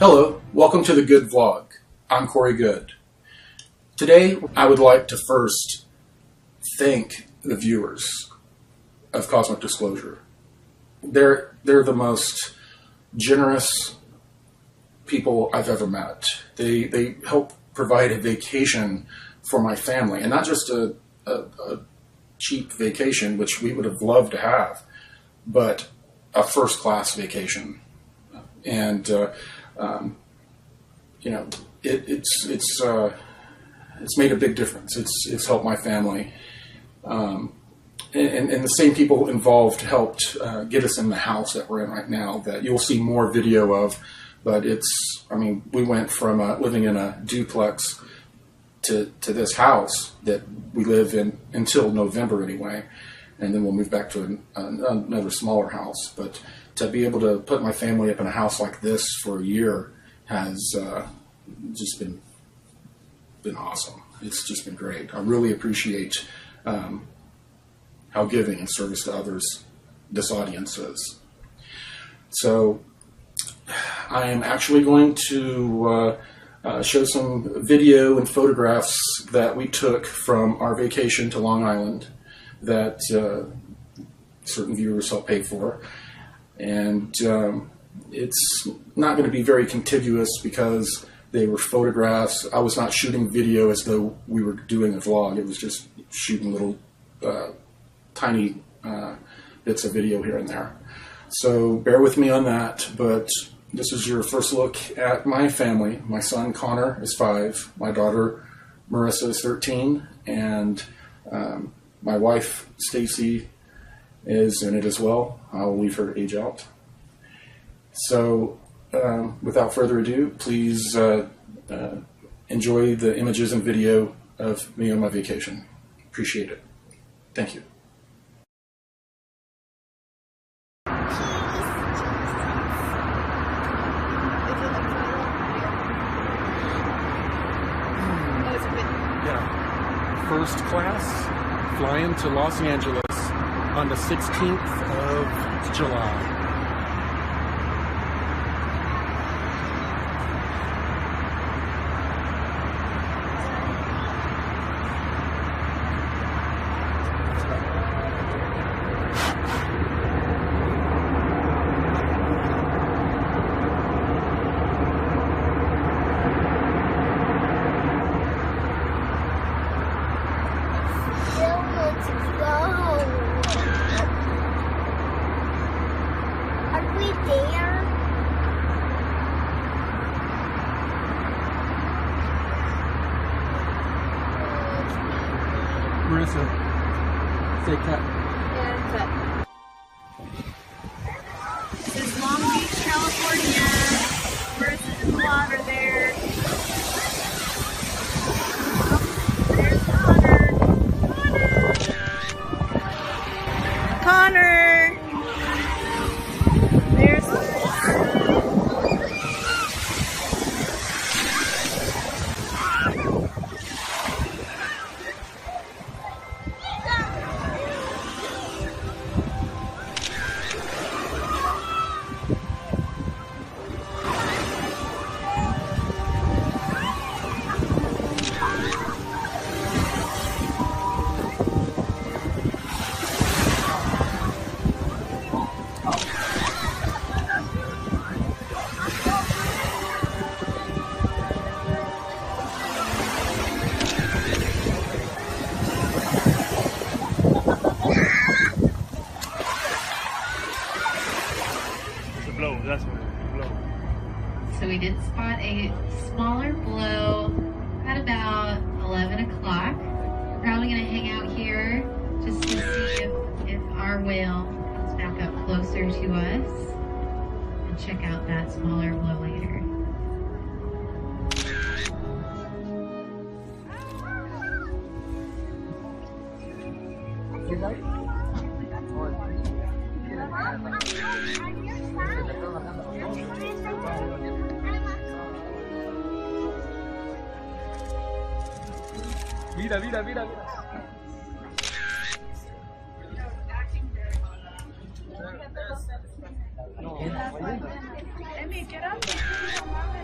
Hello, welcome to the Goode vlog. I'm Corey Goode. Today, I would like to first thank the viewers of Cosmic Disclosure. They're the most generous people I've ever met. They help provide a vacation for my family, and not just a cheap vacation, which we would have loved to have, but a first-class vacation. And you know, it's made a big difference. It's helped my family, and the same people involved helped get us in the house that we're in right now. That you'll see more video of, but we went from living in a duplex to this house that we live in until November anyway, and then we'll move back to another smaller house. But to be able to put my family up in a house like this for a year has just been awesome. It's just been great. I really appreciate how giving and service to others this audience is. So I am actually going to show some video and photographs that we took from our vacation to Long Island that certain viewers helped pay for. And it's not going to be very contiguous because they were photographs. I was not shooting video as though we were doing a vlog. It was just shooting little tiny bits of video here and there. So bear with me on that, but this is your first look at my family. My son Connor is 5, my daughter Marissa is 13, and my wife Stacy is in it as well. I'll leave her age out. So without further ado, please enjoy the images and video of me on my vacation. Appreciate it. Thank you. Yeah. First class, flying to Los Angeles on the 16th of July. Marissa, say cut. Yeah, cut. This is Long Beach, California. Marissa's in the water there. There's Connor. Connor! There's So we did spot a smaller blow at about 11 o'clock. We're probably going to hang out here just to see if our whale comes back up closer to us and check out that smaller blow later. Mira, mira, mira, mira. Emi, get up.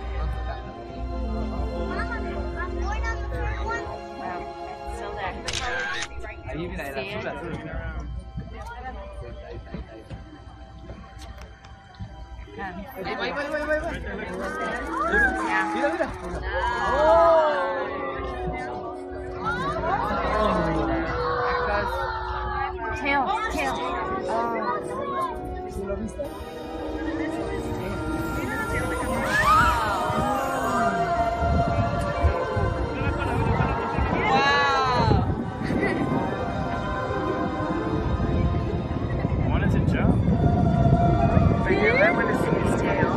Tail. Wanted to jump. I want to see his tail.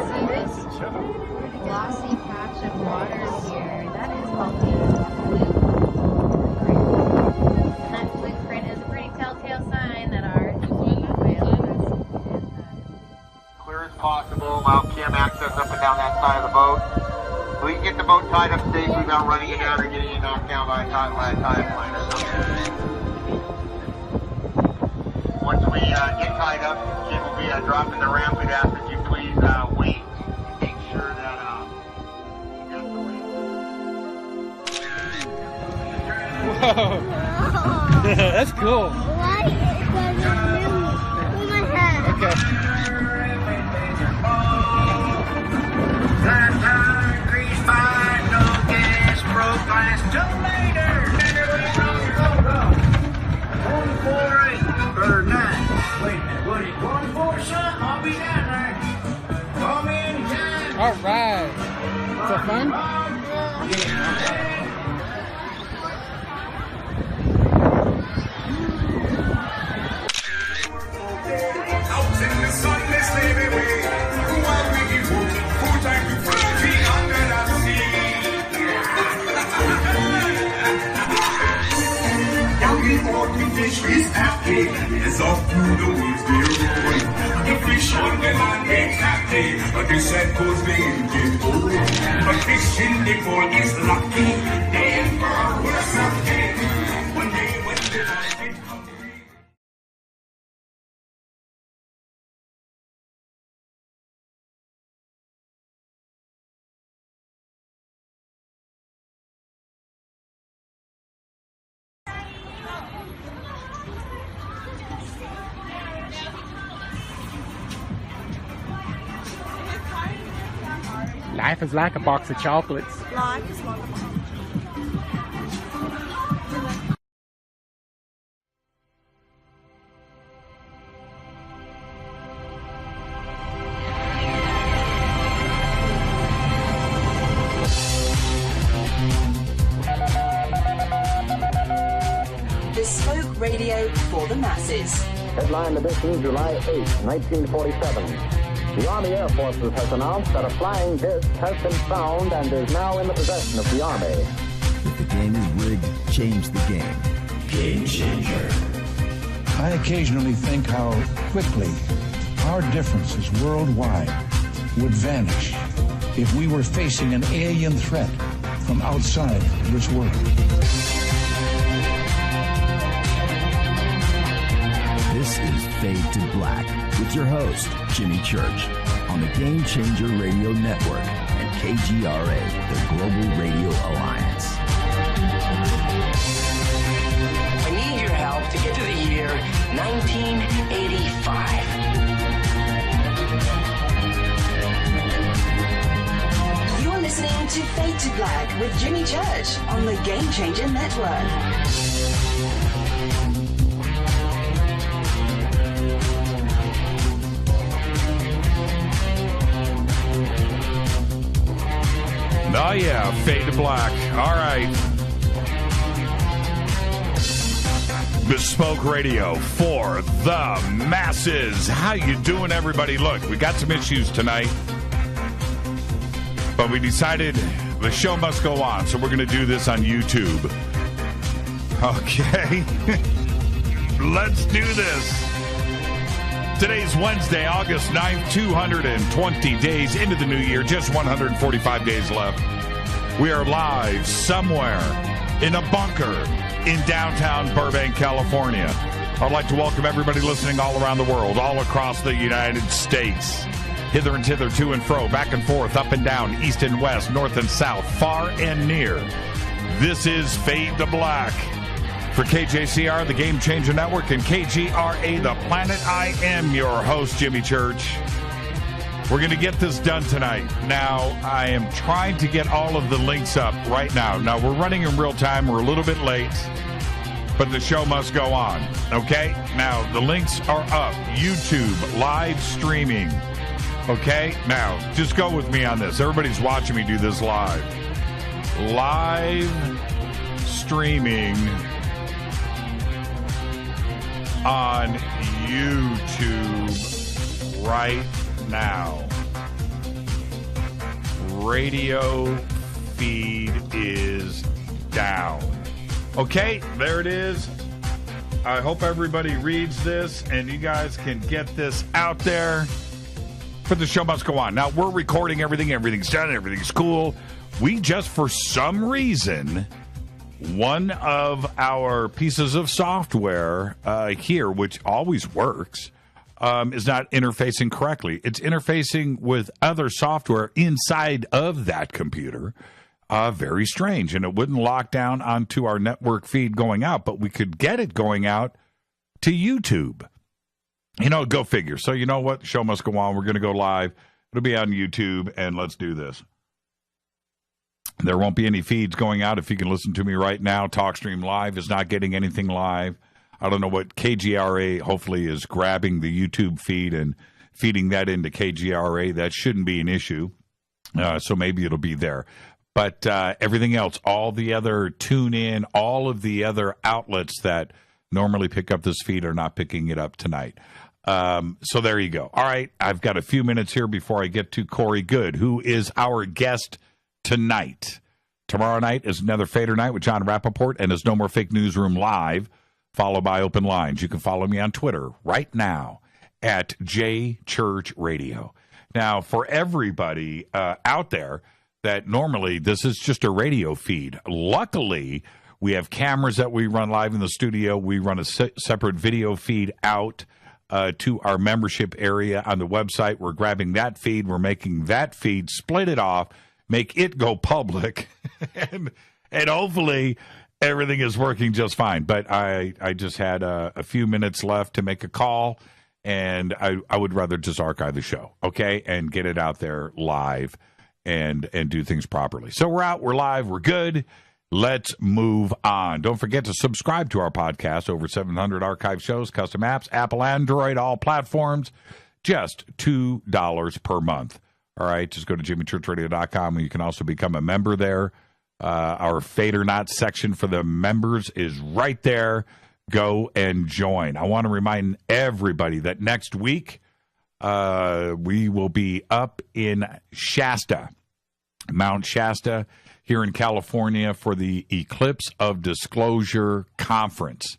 See this glossy patch of water here? That is called a fluke. And that fluke print is a pretty telltale sign that our whale is Clear as possible, allow cam access up and down that side of the boat. So we can get the boat tied up safely without running it down or getting it knocked down by a tide line or something. Once we get tied up, Jim will be dropping the ramp. We'd ask that you please wait and make sure that you got the Whoa. That's cool. Why is it in my head? Okay. All right. So fun? Out in the sun, they slave away. While we be working full time to free under the sea. Down the water, fish is happy. As off through the weeds they roll. The fish on the land they happy, but the sad goes they get old. But fish in the pool is lucky. They ever were something. One day when the land get hungry. Life is like a box of chocolates. Life is like a box. Bespoke radio for the masses. Headline edition, July 8, 1947. The Army Air Forces has announced that a flying disc has been found and is now in the possession of the Army. If the game is rigged, change the game. Game changer. I occasionally think how quickly our differences worldwide would vanish if we were facing an alien threat from outside this world. This is Fade to Black with your host, Jimmy Church, on the Game Changer Radio Network and KGRA, the Global Radio Alliance. I need your help to get to the year 1985. You're listening to Fade to Black with Jimmy Church on the Game Changer Network. Oh yeah, Fade to Black. All right. Bespoke radio for the masses. How you doing, everybody? Look, we got some issues tonight, but we decided the show must go on, so we're going to do this on YouTube. Okay. Let's do this. Today's Wednesday, August 9th, 220 days into the new year, just 145 days left. We are live somewhere in a bunker in downtown Burbank, California. I'd like to welcome everybody listening all around the world, all across the United States. Hither and thither, to and fro, back and forth, up and down, east and west, north and south, far and near. This is Fade to Black. For KJCR, the Game Changer Network, and KGRA, the Planet, I am your host, Jimmy Church. We're going to get this done tonight. Now, I am trying to get all of the links up right now. Now, we're running in real time. We're a little bit late, but the show must go on, okay? Now, the links are up. YouTube, live streaming, okay? Now, just go with me on this. Everybody's watching me do this live. Live streaming on YouTube right now. Radio feed is down. Okay, there it is. I hope everybody reads this and you guys can get this out there. But the show must go on. Now, we're recording everything. Everything's done. Everything's cool. We just, for some reason, one of our pieces of software here, which always works, is not interfacing correctly. It's interfacing with other software inside of that computer. Very strange. And it wouldn't lock down onto our network feed going out, but we could get it going out to YouTube. You know, go figure. So you know what? The show must go on. We're going to go live. It'll be on YouTube, and let's do this. There won't be any feeds going out. If you can listen to me right now, TalkStream Live is not getting anything live. I don't know what KGRA hopefully is grabbing the YouTube feed and feeding that into KGRA. That shouldn't be an issue. So maybe it'll be there. But everything else, all the other TuneIn, all of the other outlets that normally pick up this feed are not picking it up tonight. So there you go. All right, I've got a few minutes here before I get to Corey Goode, who is our guest tonight. Tomorrow night is another Fader Night with John Rappaport, and there's No More Fake Newsroom Live, followed by Open Lines. You can follow me on Twitter right now at JChurchRadio. Now, for everybody out there that normally this is just a radio feed, luckily we have cameras that we run live in the studio. We run a separate video feed out to our membership area on the website. We're grabbing that feed. We're making that feed, split it off, make it go public, and hopefully everything is working just fine. But I just had a few minutes left to make a call, and I would rather just archive the show, okay, and get it out there live and do things properly. So we're out, we're live, we're good. Let's move on. Don't forget to subscribe to our podcast. Over 700 archive shows, custom apps, Apple, Android, all platforms, just $2 per month. All right, just go to jimmychurchradio.com, and you can also become a member there. Our Fade or Not section for the members is right there. Go and join. I want to remind everybody that next week we will be up in Shasta, Mount Shasta, here in California for the Eclipse of Disclosure Conference.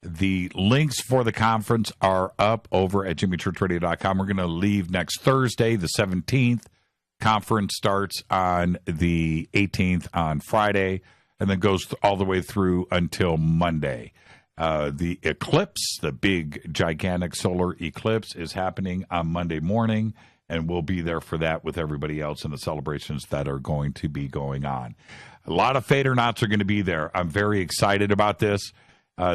The links for the conference are up over at jimmychurchradio.com. We're going to leave next Thursday, the 17th. Conference starts on the 18th on Friday and then goes all the way through until Monday. The eclipse, the big, gigantic solar eclipse, is happening on Monday morning, and we'll be there for that with everybody else in the celebrations that are going to be going on. A lot of Fader Knots are going to be there. I'm very excited about this.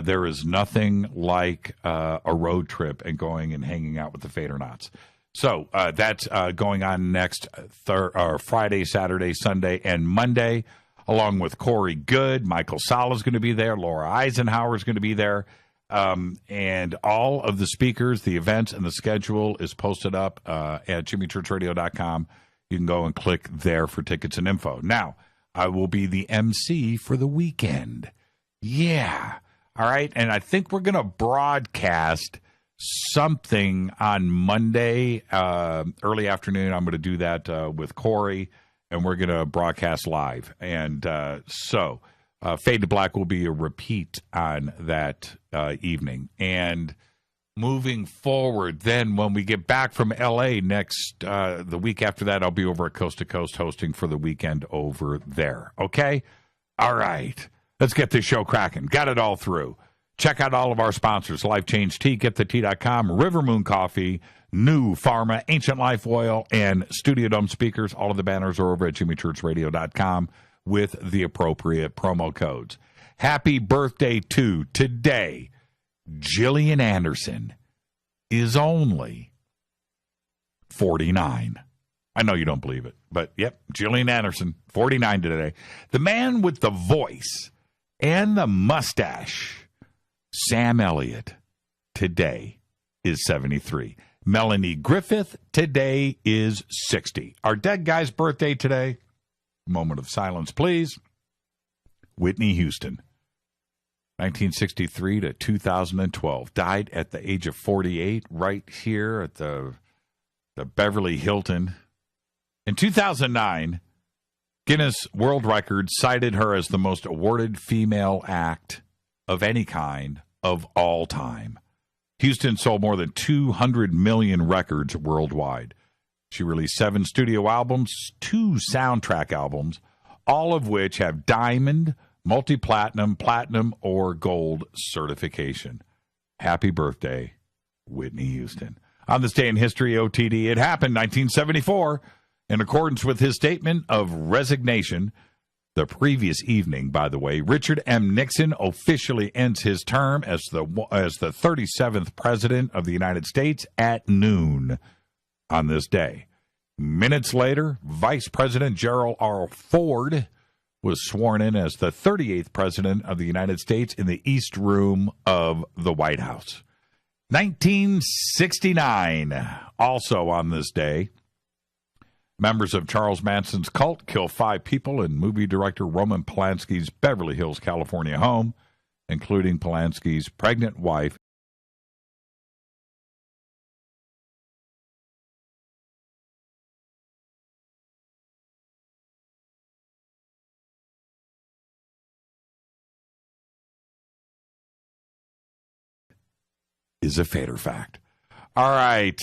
There is nothing like a road trip and going and hanging out with the Fader Knots. So that's going on next Friday, Saturday, Sunday, and Monday, along with Corey Goode. Michael Sala is going to be there. Laura Eisenhower is going to be there. And all of the speakers, the events, and the schedule is posted up at jimmychurchradio.com. You can go and click there for tickets and info. Now, I will be the MC for the weekend. Yeah. All right. And I think we're going to broadcast something on Monday, early afternoon. I'm going to do that with Corey, and we're going to broadcast live. And so Fade to Black will be a repeat on that evening. And moving forward, then when we get back from L.A. next, the week after that, I'll be over at Coast to Coast hosting for the weekend over there. Okay? All right. Let's get this show cracking. Got it all through. Check out all of our sponsors, Life Change Tea, GetTheTea.com, River Moon Coffee, New Pharma, Ancient Life Oil, and Studio Dome Speakers. All of the banners are over at jimmychurchradio.com with the appropriate promo codes. Happy birthday to today. Gillian Anderson is only 49. I know you don't believe it, but yep, Gillian Anderson, 49 today. The man with the voice and the mustache, Sam Elliott, today is 73. Melanie Griffith today is 60. Our dead guy's birthday today, moment of silence, please. Whitney Houston, 1963 to 2012, died at the age of 48 right here at the Beverly Hilton. In 2009, Guinness World Records cited her as the most awarded female act of any kind of all time. Houston sold more than 200 million records worldwide. She released 7 studio albums, 2 soundtrack albums, all of which have diamond, multi-platinum, platinum, or gold certification. Happy birthday, Whitney Houston. On this day in history, OTD, it happened 1974. In accordance with his statement of resignation, the previous evening, by the way, Richard M. Nixon officially ends his term as the 37th President of the United States at noon on this day. Minutes later, Vice President Gerald R. Ford was sworn in as the 38th President of the United States in the East Room of the White House. 1969, also on this day, members of Charles Manson's cult kill 5 people in movie director Roman Polanski's Beverly Hills, California home, including Polanski's pregnant wife. Is a fader fact. All right.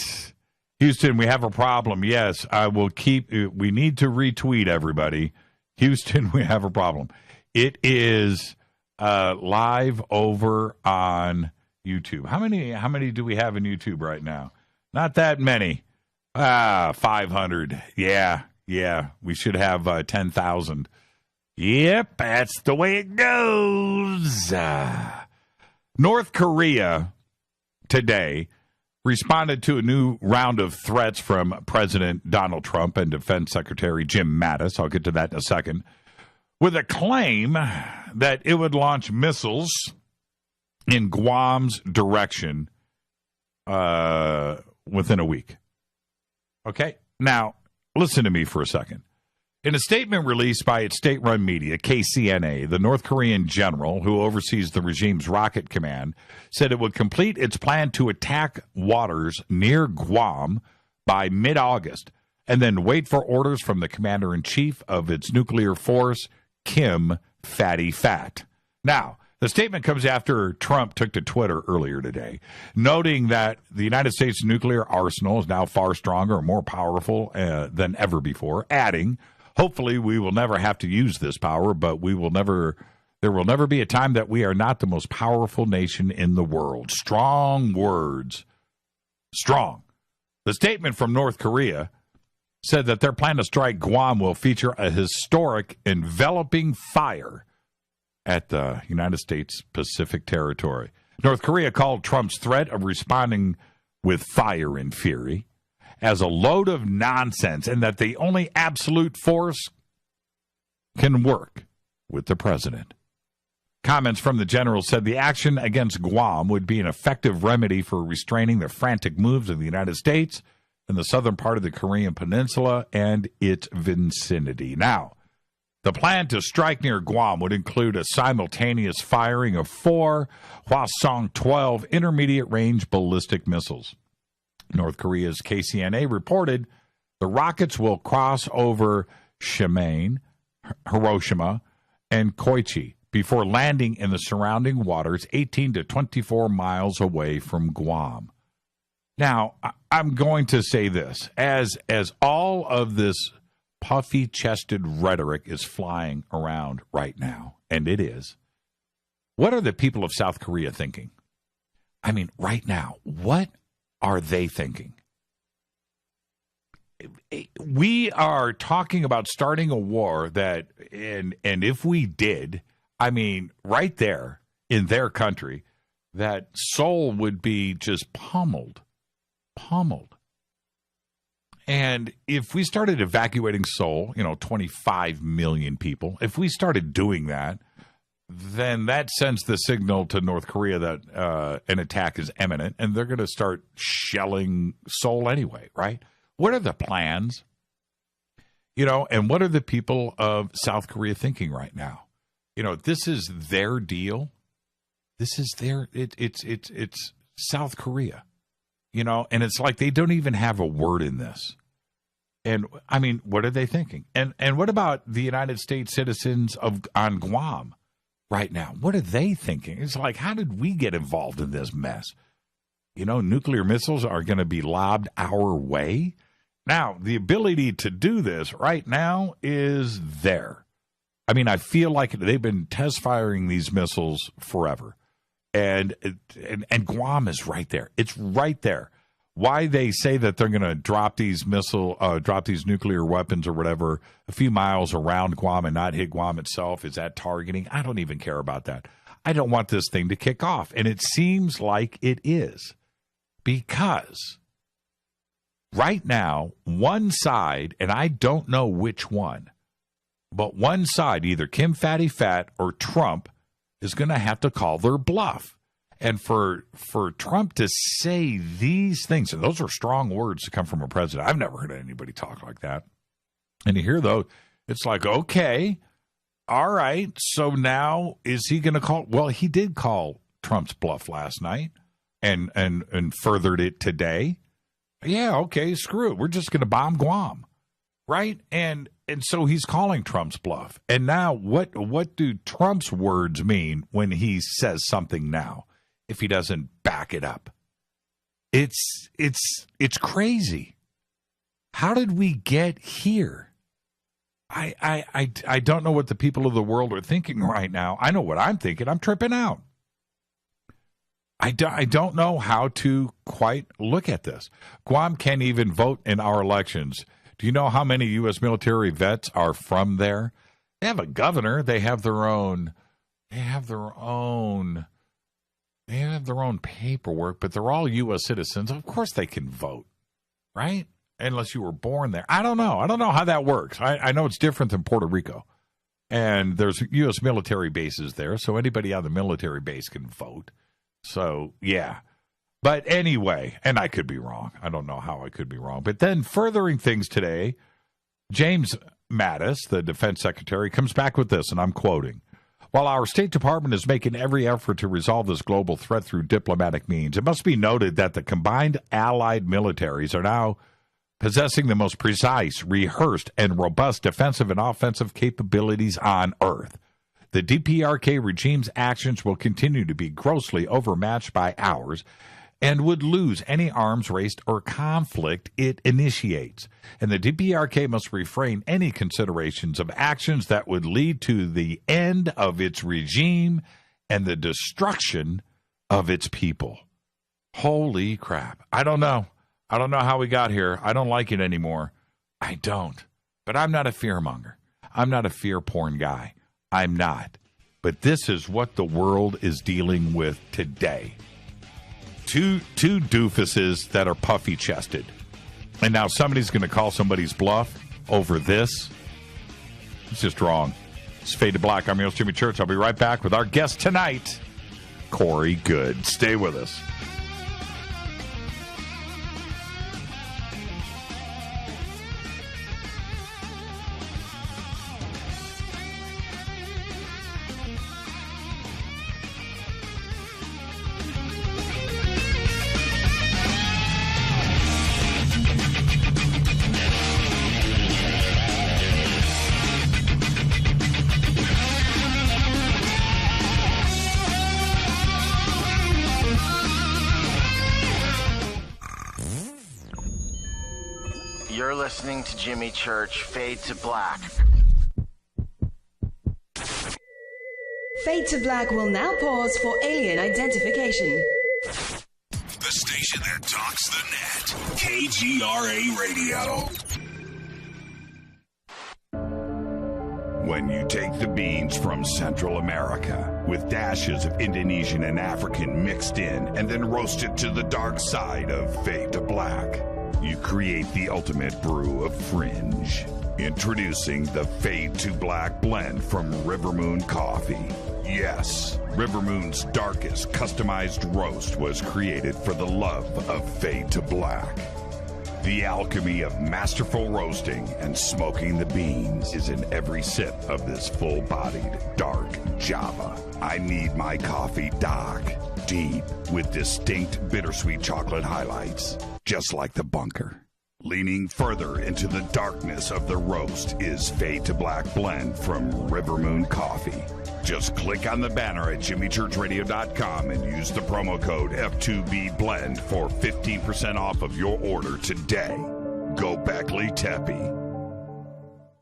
Houston, we have a problem. Yes, I will keep. We need to retweet everybody. Houston, we have a problem. It is live over on YouTube. How many do we have in YouTube right now? Not that many. 500. Yeah. We should have 10,000. Yep, that's the way it goes. North Korea today responded to a new round of threats from President Donald Trump and Defense Secretary Jim Mattis. I'll get to that in a second. With a claim that it would launch missiles in Guam's direction within a week. Okay? Now, listen to me for a second. In a statement released by its state-run media, KCNA, the North Korean general who oversees the regime's rocket command said it would complete its plan to attack waters near Guam by mid-August and then wait for orders from the commander-in-chief of its nuclear force, Kim Fatty Fat. Now, the statement comes after Trump took to Twitter earlier today, noting that the United States nuclear arsenal is now far stronger and more powerful than ever before, adding, hopefully, we will never have to use this power, but there will never be a time that we are not the most powerful nation in the world. Strong words. Strong. The statement from North Korea said that their plan to strike Guam will feature a historic enveloping fire at the United States Pacific Territory. North Korea called Trump's threat of responding with fire and fury as a load of nonsense and that the only absolute force can work with the president. Comments from the general said the action against Guam would be an effective remedy for restraining the frantic moves of the United States in the southern part of the Korean Peninsula and its vicinity. Now, the plan to strike near Guam would include a simultaneous firing of 4 Hwasong-12 intermediate-range ballistic missiles. North Korea's KCNA reported the rockets will cross over Shimane, Hiroshima, and Koichi before landing in the surrounding waters 18 to 24 miles away from Guam. Now, I'm going to say this. As all of this puffy-chested rhetoric is flying around right now, and it is, what are the people of South Korea thinking? I mean, right now, what are they thinking? We are talking about starting a war that, and if we did, I mean, right there in their country, that Seoul would be just pummeled. And if we started evacuating Seoul, 25 million people, if we started doing that, then that sends the signal to North Korea that an attack is imminent, and they're going to start shelling Seoul anyway, right? What are the plans? And what are the people of South Korea thinking right now? This is their deal. This is it's South Korea, and it's like they don't even have a word in this. And I mean, what are they thinking? And what about the United States citizens on Guam right now? What are they thinking? It's like, how did we get involved in this mess? Nuclear missiles are going to be lobbed our way. Now, the ability to do this right now is there. I mean, I feel like they've been test firing these missiles forever. And Guam is right there. It's right there. Why they say that they're going to drop these nuclear weapons or whatever a few miles around Guam and not hit Guam itself, is that targeting? I don't even care about that. I don't want this thing to kick off. And it seems like it is. Because right now, one side, and I don't know which one, but one side, either Kim Fatty Fat or Trump, is going to have to call their bluff. And for Trump to say these things, and those are strong words to come from a president. I've never heard anybody talk like that. And you hear, though, it's like, okay, all right, so now is he going to call? Well, he did call Trump's bluff last night and furthered it today. Yeah, okay, screw it. We're just going to bomb Guam, right? And so he's calling Trump's bluff. And now what do Trump's words mean when he says something now, if he doesn't back it up? It's crazy. How did we get here? I don't know what the people of the world are thinking right now. I know what I'm thinking. I'm tripping out. I don't know how to quite look at this. Guam can't even vote in our elections. Do you know how many U.S. military vets are from there? They have a governor. They have their own paperwork, but they're all U.S. citizens. Of course they can vote, right? Unless you were born there. I don't know. I don't know how that works. I know it's different than Puerto Rico. And there's U.S. military bases there, so anybody on the military base can vote. So, yeah. But anyway, and I could be wrong. I don't know how I could be wrong. But then furthering things today, James Mattis, the defense secretary, comes back with this, and I'm quoting. While our State Department is making every effort to resolve this global threat through diplomatic means, it must be noted that the combined allied militaries are now possessing the most precise, rehearsed, and robust defensive and offensive capabilities on Earth. The DPRK regime's actions will continue to be grossly overmatched by ours and would lose any arms race or conflict it initiates. And the DPRK must refrain any considerations of actions that would lead to the end of its regime and the destruction of its people. Holy crap. I don't know. I don't know how we got here. I don't like it anymore. I don't. But I'm not a fearmonger. I'm not a fear porn guy. I'm not. But this is what the world is dealing with today. Two doofuses that are puffy-chested. And now somebody's going to call somebody's bluff over this. It's just wrong. It's Fade to Black. I'm your host, Jimmy Church. I'll be right back with our guest tonight, Corey Goode. Stay with us. You're listening to Jimmy Church, Fade to Black. Fade to Black will now pause for alien identification. The station that talks the net. KGRA Radio. when you take the beans from Central America with dashes of Indonesian and African mixed in and then roast it to the dark side of Fade to Black. You create the ultimate brew of fringe. Introducing the Fade to Black blend from Rivermoon Coffee. Yes, Rivermoon's darkest customized roast was created for the love of Fade to Black. The alchemy of masterful roasting and smoking the beans is in every sip of this full-bodied, dark Java. I need my coffee dark, deep, with distinct bittersweet chocolate highlights, just like the bunker. Leaning further into the darkness of the roast is Fade to Black blend from Rivermoon Coffee. Just click on the banner at jimmychurchradio.com and use the promo code F2BBLEND for 15% off of your order today. Go Beckley Teppy.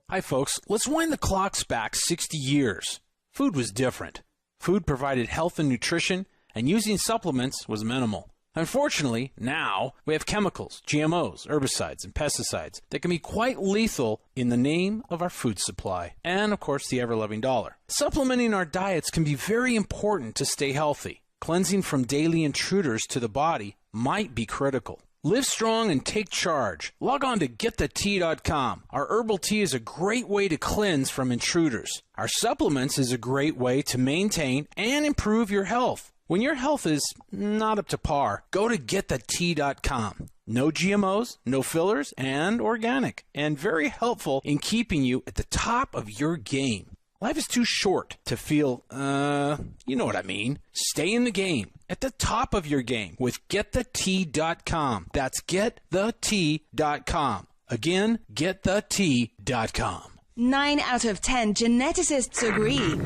Hi, folks. Let's wind the clocks back 60 years. Food was different. Food provided health and nutrition, and using supplements was minimal. Unfortunately, now we have chemicals, GMOs, herbicides, and pesticides that can be quite lethal in the name of our food supply and, of course, the ever-loving dollar. Supplementing our diets can be very important to stay healthy. Cleansing from daily intruders to the body might be critical. Live strong and take charge. Log on to getthetea.com. Our herbal tea is a great way to cleanse from intruders. Our supplements is a great way to maintain and improve your health. When your health is not up to par, go to getthetea.com. No GMOs, no fillers, and organic, and very helpful in keeping you at the top of your game. Life is too short to feel, you know what I mean. Stay in the game, at the top of your game with getthetea.com. That's getthetea.com. Again, getthetea.com. 9 out of 10 geneticists agree.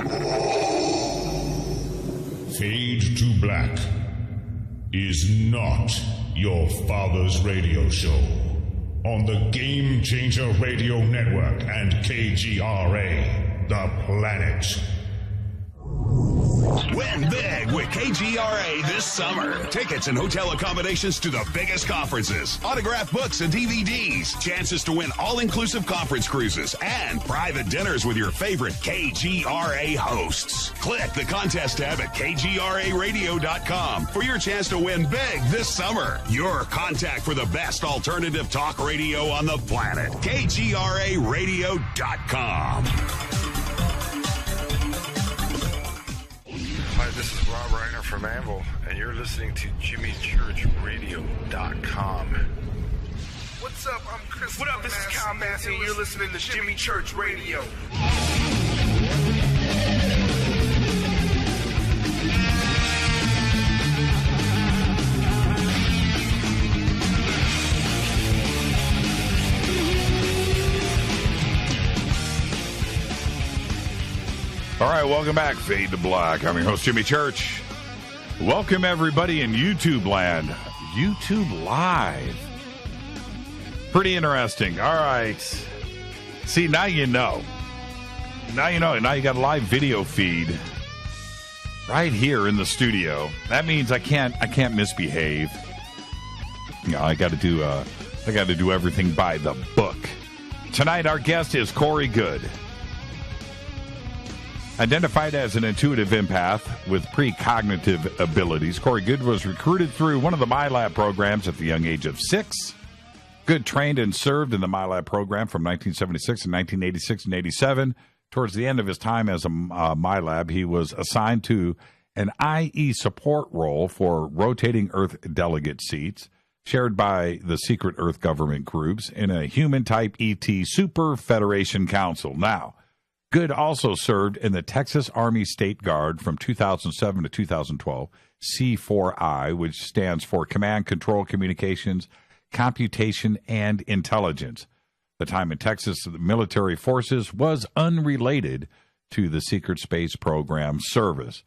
Fade to Black is not your father's radio show on the Game Changer Radio Network and KGRA, the planet. Win big with KGRA this summer. Tickets and hotel accommodations to the biggest conferences, autographed books and DVDs, chances to win all-inclusive conference cruises, and private dinners with your favorite KGRA hosts. Click the contest tab at KGRAradio.com for your chance to win big this summer. Your contact for the best alternative talk radio on the planet. KGRAradio.com. Hi, this is Rob Reiner from Anvil, and you're listening to JimmyChurchRadio.com. What's up? I'm Chris. What up? This is Kyle Massey, and you're listening to Jimmy Church Radio. All right, welcome back, Fade to Black. I'm your host, Jimmy Church. Welcome, everybody in YouTube land. YouTube Live. Pretty interesting. All right. See, now you know. Now you know. Now you got a live video feed right here in the studio. That means I can't misbehave. You know, I got to do everything by the book. Tonight, our guest is Corey Goode. Identified as an intuitive empath with precognitive abilities, Corey Goode was recruited through one of the MyLab programs at the young age of 6. Goode trained and served in the MyLab program from 1976 and 1986 and 87. Towards the end of his time as a MyLab, he was assigned to an IE support role for rotating Earth delegate seats, shared by the secret Earth government groups in a human-type ET Super Federation Council. Now, Goode also served in the Texas Army State Guard from 2007 to 2012, C4I, which stands for Command, Control, Communications, Computation, and Intelligence. The time in Texas military forces was unrelated to the secret space program service.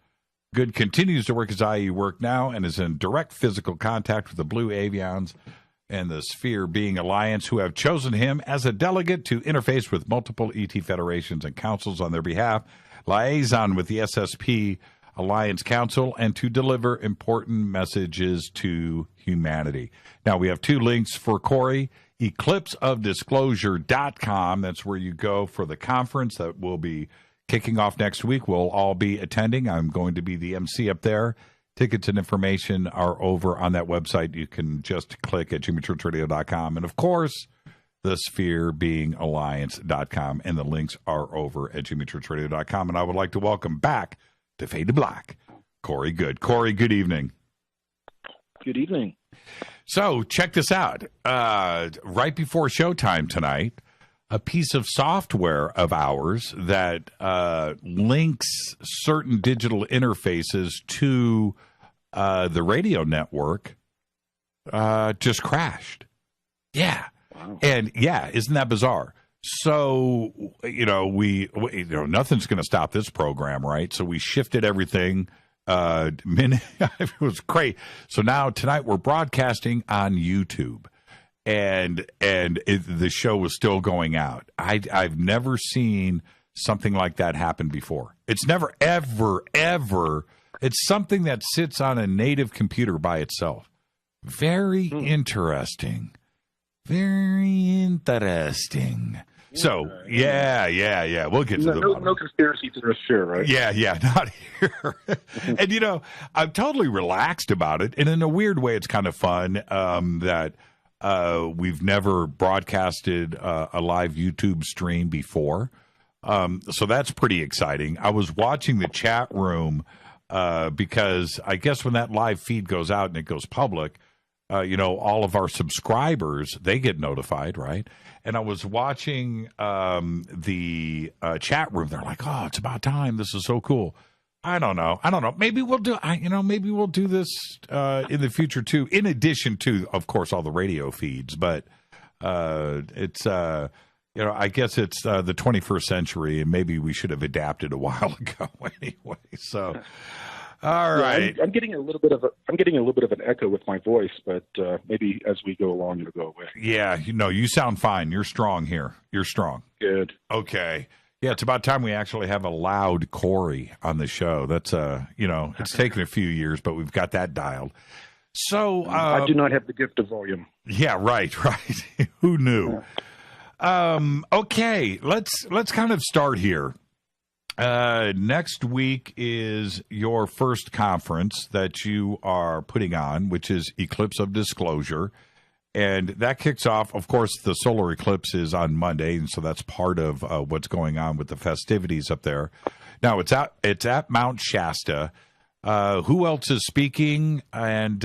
Goode continues to work his IE work now and is in direct physical contact with the Blue Avions and the Sphere Being Alliance, who have chosen him as a delegate to interface with multiple ET federations and councils on their behalf, liaison with the SSP Alliance Council, and to deliver important messages to humanity. Now, we have two links for Corey eclipseofdisclosure.com. That's where you go for the conference that will be kicking off next week. We'll all be attending. I'm going to be the MC up there. Tickets and information are over on that website. You can just click at jimmychurchradio.com. And, of course, thespherebeingalliance.com. And the links are over at jimmychurchradio.com. And I would like to welcome back to Fade to Black, Corey Goode. Corey, good evening. Good evening. So check this out. Right before showtime tonight, a piece of software of ours that links certain digital interfaces to the radio network just crashed. Yeah. Wow. And yeah, isn't that bizarre? So, nothing's going to stop this program, right? So we shifted everything. It was great. So now tonight we're broadcasting on YouTube, and the show was still going out. I've never seen something like that happen before. It's never, ever, ever. It's something that sits on a native computer by itself. Very interesting. Very interesting. So, yeah. We'll get to the bottom. No conspiracy theorists here, right? Yeah, not here. And, I'm totally relaxed about it. And in a weird way, it's kind of fun that we've never broadcasted a live YouTube stream before. So that's pretty exciting. I was watching the chat room because I guess when that live feed goes out and it goes public, all of our subscribers, they get notified, right? And I was watching the chat room. They're like, "Oh, it's about time. This is so cool." I don't know. Maybe we'll do. Maybe we'll do this in the future too. In addition to, of course, all the radio feeds. But it's I guess it's the 21st century, and maybe we should have adapted a while ago anyway. So. All right. I'm getting a little bit of an echo with my voice, but maybe as we go along, it'll go away. Yeah, you sound fine. You're strong here. You're strong. Good. Okay. Yeah, it's about time we actually have a loud Corey on the show. That's it's taken a few years, but we've got that dialed. So I do not have the gift of volume. Yeah, right. Who knew? Okay, let's kind of start here. Next week is your first conference that you are putting on, which is Eclipse of Disclosure. And that kicks off, of course, the solar eclipse is on Monday, and so that's part of what's going on with the festivities up there. Now, it's at Mount Shasta. Who else is speaking, and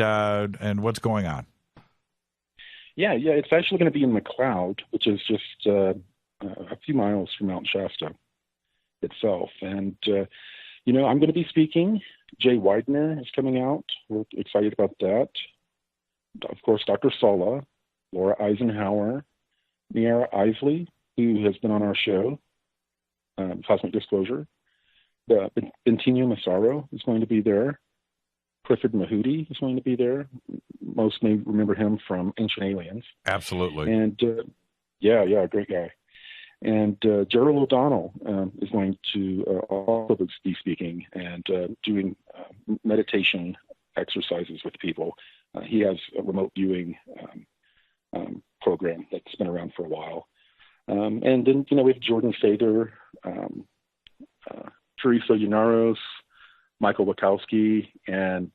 what's going on? Yeah, it's actually going to be in McLeod, which is just a few miles from Mount Shasta itself. And, I'm going to be speaking. Jay Widener is coming out. We're excited about that. Of course, Dr. Sala, Laura Eisenhower, Miara Isley, who has been on our show, Cosmic Disclosure. Bentinho Massaro is going to be there. Clifford Mahudi is going to be there. Most may remember him from Ancient Aliens. Absolutely. And, great guy. And Gerald O'Donnell is going to also be speaking and doing meditation exercises with people. He has a remote viewing program that's been around for a while. And then, we have Jordan Sather, Teresa Unaros, Michael Wachowski, and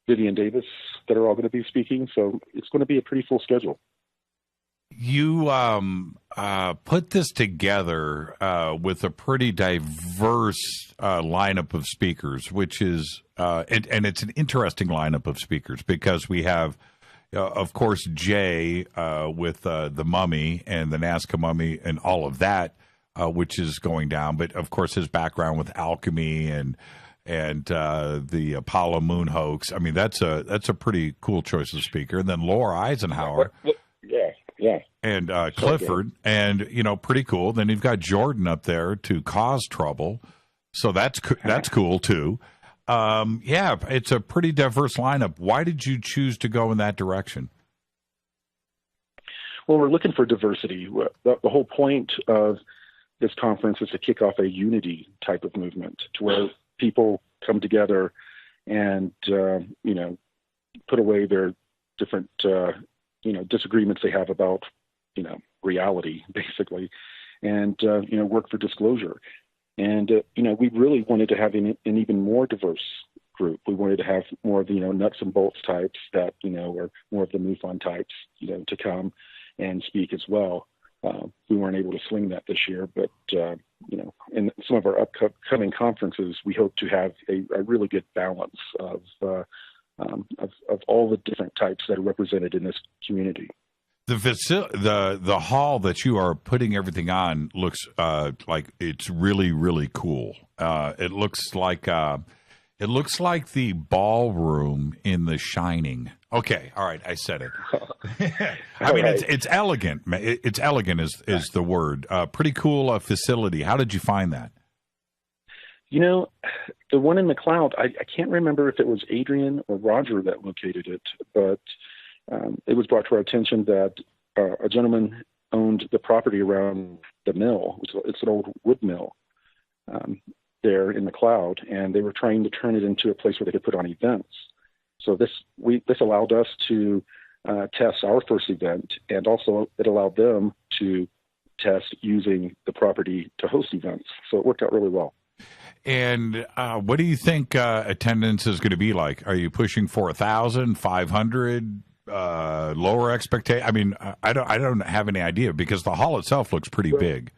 Vivian Davis that are all going to be speaking. So it's going to be a pretty full schedule. You put this together with a pretty diverse lineup of speakers, which is and it's an interesting lineup of speakers because we have, of course, Jay with the Mummy and the Nazca Mummy and all of that, which is going down. But of course, his background with alchemy and the Apollo moon hoax. I mean, that's a pretty cool choice of speaker. And then Laura Eisenhower. Yeah. And Clifford, and pretty cool. Then you've got Jordan up there to cause trouble, so that's cool too. It's a pretty diverse lineup. Why did you choose to go in that direction? Well, we're looking for diversity. The whole point of this conference is to kick off a unity type of movement, to where people come together and put away their different disagreements they have about, reality, basically, and, work for disclosure. And, we really wanted to have an even more diverse group. We wanted to have more of the, nuts and bolts types that, or more of the MUFON types, to come and speak as well. We weren't able to swing that this year, but, in some of our upcoming conferences, we hope to have a really good balance of all the different types that are represented in this community. The hall that you are putting everything on looks like it's really, really cool. It looks like the ballroom in The Shining. Okay, all right, I said it. I mean, right. It's elegant. It's elegant is the word. Pretty cool facility. How did you find that? The one in McLeod, I can't remember if it was Adrian or Roger that located it, but it was brought to our attention that a gentleman owned the property around the mill. It's an old wood mill there in McLeod, and they were trying to turn it into a place where they could put on events. So this allowed us to test our first event, and also it allowed them to test using the property to host events. So it worked out really well. And what do you think attendance is going to be like? Are you pushing for 1,000, 500, lower expectation? I mean, I don't have any idea because the hall itself looks pretty big.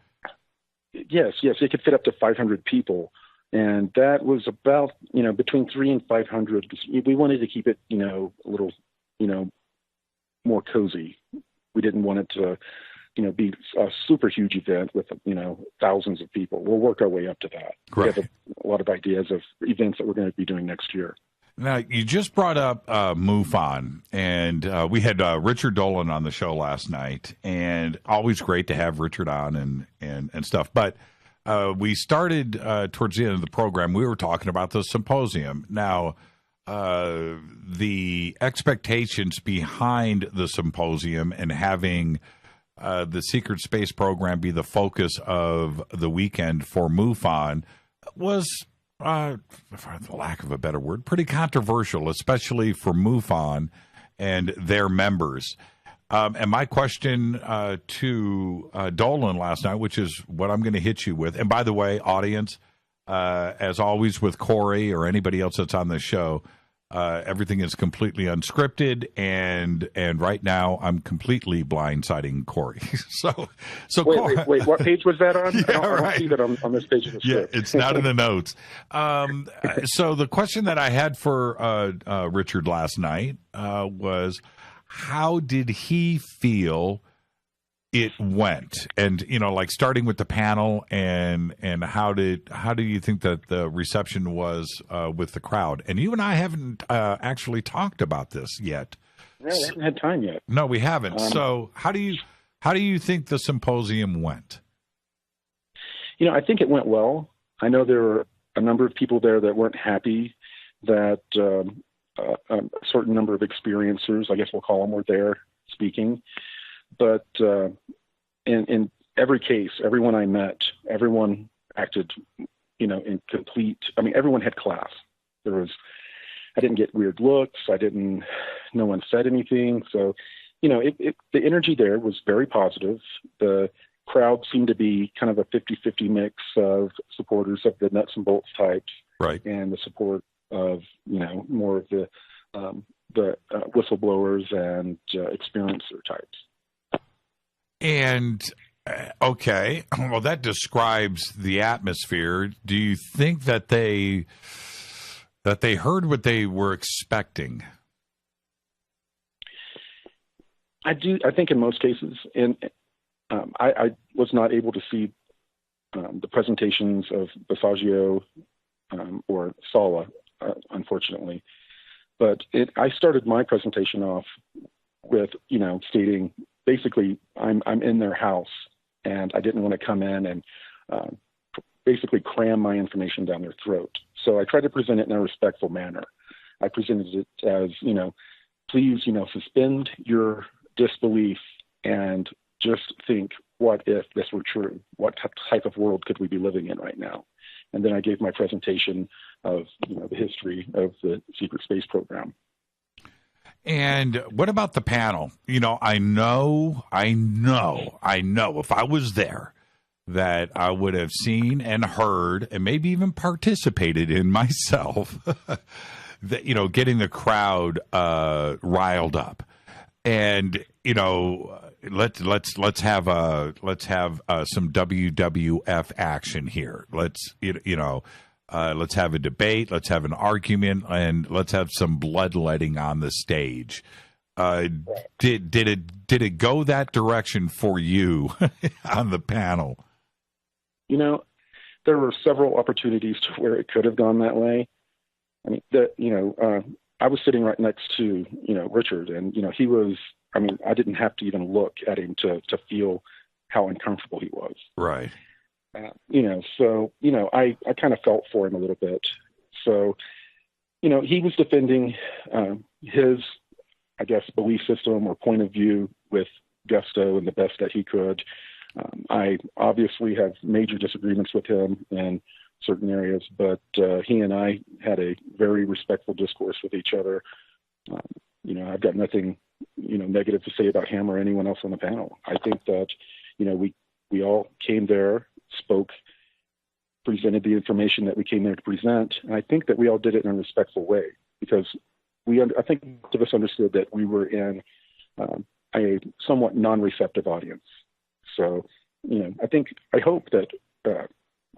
Yes, it could fit up to 500 people, and that was about between 300 and 500. We wanted to keep it a little more cozy. We didn't want it to be a super huge event with thousands of people. We'll work our way up to that. Right. We have a lot of ideas of events that we're going to be doing next year. Now, you just brought up MUFON, and we had Richard Dolan on the show last night, and always great to have Richard on and stuff. But we started towards the end of the program, we were talking about the symposium. Now, the expectations behind the symposium and having the secret space program be the focus of the weekend for MUFON was, for the lack of a better word, pretty controversial, especially for MUFON and their members. And my question to Dolan last night, which is what I'm going to hit you with, and by the way, audience, as always with Corey or anybody else that's on the show, everything is completely unscripted, and right now I'm completely blindsiding Corey. so wait, what page was that on? Yeah, I don't see that on this page of the script. Yeah, it's not in the notes. So the question that I had for Richard last night was, how did he feel it went? And like starting with the panel, and how do you think that the reception was with the crowd? And you and I haven't actually talked about this yet. No, we haven't had time yet. No, we haven't. So how do you think the symposium went? I think it went well. I know there were a number of people there that weren't happy that a certain number of experiencers, I guess we'll call them, were there speaking. But in every case, everyone I met, everyone acted, in complete. I mean, everyone had class. I didn't get weird looks. No one said anything. So, the energy there was very positive. The crowd seemed to be kind of a 50-50 mix of supporters of the nuts and bolts types, right, and the support of, more of the whistleblowers and experiencer types. And okay, well, that describes the atmosphere. Do you think that they heard what they were expecting? I do. I think in most cases, and I was not able to see the presentations of Basaggio or Sala, unfortunately. But I started my presentation off with, stating basically I'm in their house, and I didn't want to come in and basically cram my information down their throat. So I tried to present it in a respectful manner. I presented it as, please, suspend your disbelief and just think, what if this were true? What type of world could we be living in right now? And then I gave my presentation of, the history of the secret space program. And what about the panel? You know, I know. If I was there, that I would have seen and heard and maybe even participated in myself, that, you know, getting the crowd riled up. And, you know, let's have some WWF action here. Let's have a debate. Let's have an argument, and let's have some bloodletting on the stage. Did it go that direction for you on the panel? You know, there were several opportunities to where it could have gone that way. I mean, I was sitting right next to, Richard, and, he was, I didn't have to even look at him to feel how uncomfortable he was. Right. So, I kind of felt for him a little bit. So, he was defending his, I guess, belief system or point of view with gusto and the best that he could. I obviously have major disagreements with him in certain areas, but he and I had a very respectful discourse with each other. I've got nothing, negative to say about him or anyone else on the panel. I think that, we all came there, spoke, presented the information that we came there to present, and I think that we all did it in a respectful way, because I think most of us understood that we were in a somewhat non-receptive audience. So, I hope that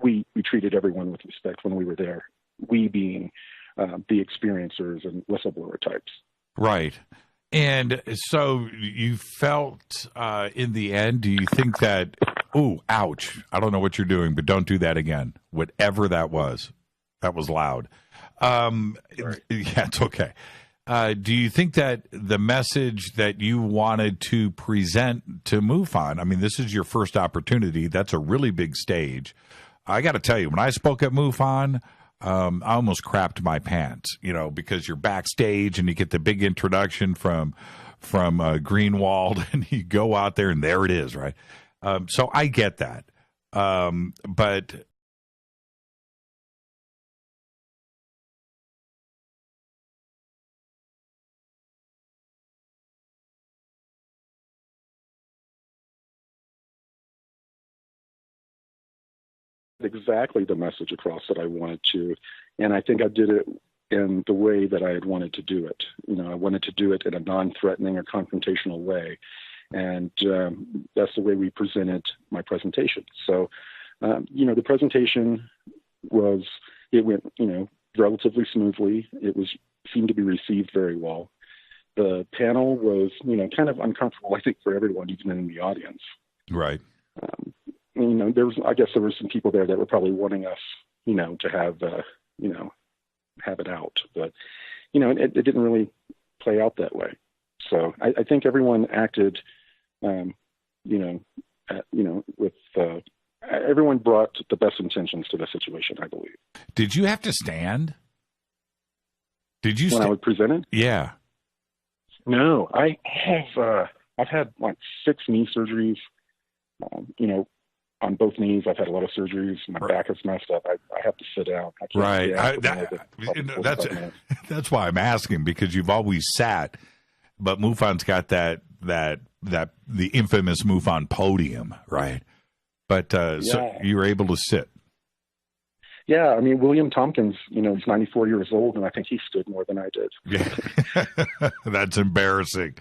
we treated everyone with respect when we were there, we being the experiencers and whistleblower types. Right. And so you felt in the end, do you think that, ooh, ouch, I don't know what you're doing, but don't do that again, whatever that was loud. Right. Yeah, it's okay. Do you think that the message that you wanted to present to MUFON, this is your first opportunity. That's a really big stage. I got to tell you, when I spoke at MUFON, I almost crapped my pants, because you're backstage and you get the big introduction from Greenwald, and you go out there and there it is, right? So I get that. But exactly the message across that I wanted to, and I think I did it in the way that I had wanted to do it. I wanted to do it in a non-threatening or confrontational way, and that's the way we presented my presentation. So, the presentation went, relatively smoothly. It seemed to be received very well. The panel was, kind of uncomfortable, I think, for everyone, even in the audience. Right. I guess there were some people there that were probably wanting us, to have, have it out, but, it didn't really play out that way. So I think everyone acted, everyone brought the best intentions to the situation, I believe. Did you have to stand? Did you when I would present it? Yeah. No, I have. I've had like 6 knee surgeries. On both knees, I've had a lot of surgeries. My back is messed up. I have to sit down. I can't Right. That's why I'm asking, because you've always sat, but MUFON's got that the infamous MUFON podium, right? But so you were able to sit. Yeah, William Tompkins, he's 94 years old, and I think he stood more than I did. Yeah, that's embarrassing.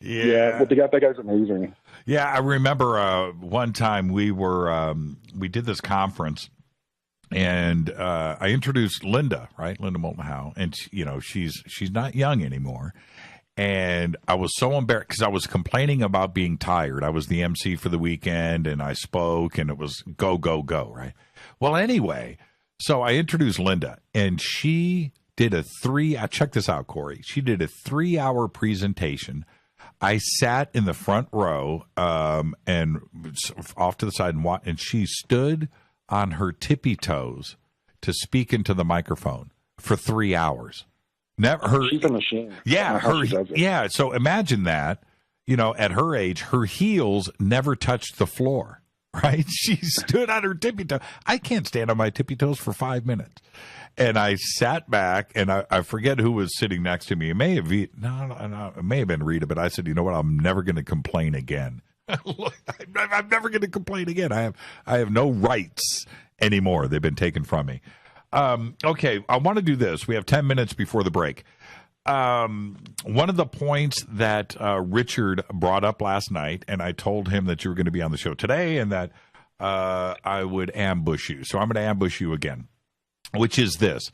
Yeah, but that guy's amazing. Yeah, I remember one time we did this conference, and I introduced Linda, right, Linda Moulton Howe, and she's not young anymore, and I was so embarrassed because I was complaining about being tired. I was the MC for the weekend, and I spoke, and it was go, right? Well, anyway, so I introduced Linda, and she did check this out, Corey. She did a 3-hour presentation. I sat in the front row and off to the side, and she stood on her tippy toes to speak into the microphone for 3 hours. She's a machine. Yeah, so imagine that. At her age, her heels never touched the floor. right? She stood on her tippy toe. I can't stand on my tippy toes for 5 minutes. And I sat back, and I forget who was sitting next to me. It may have been Rita, but I said, you know what? I'm never going to complain again. I'm never going to complain again. I have no rights anymore. They've been taken from me. Okay, I want to do this. We have 10 minutes before the break. One of the points that Richard brought up last night, and I told him that you were going to be on the show today and that I would ambush you. So I'm going to ambush you again, which is this.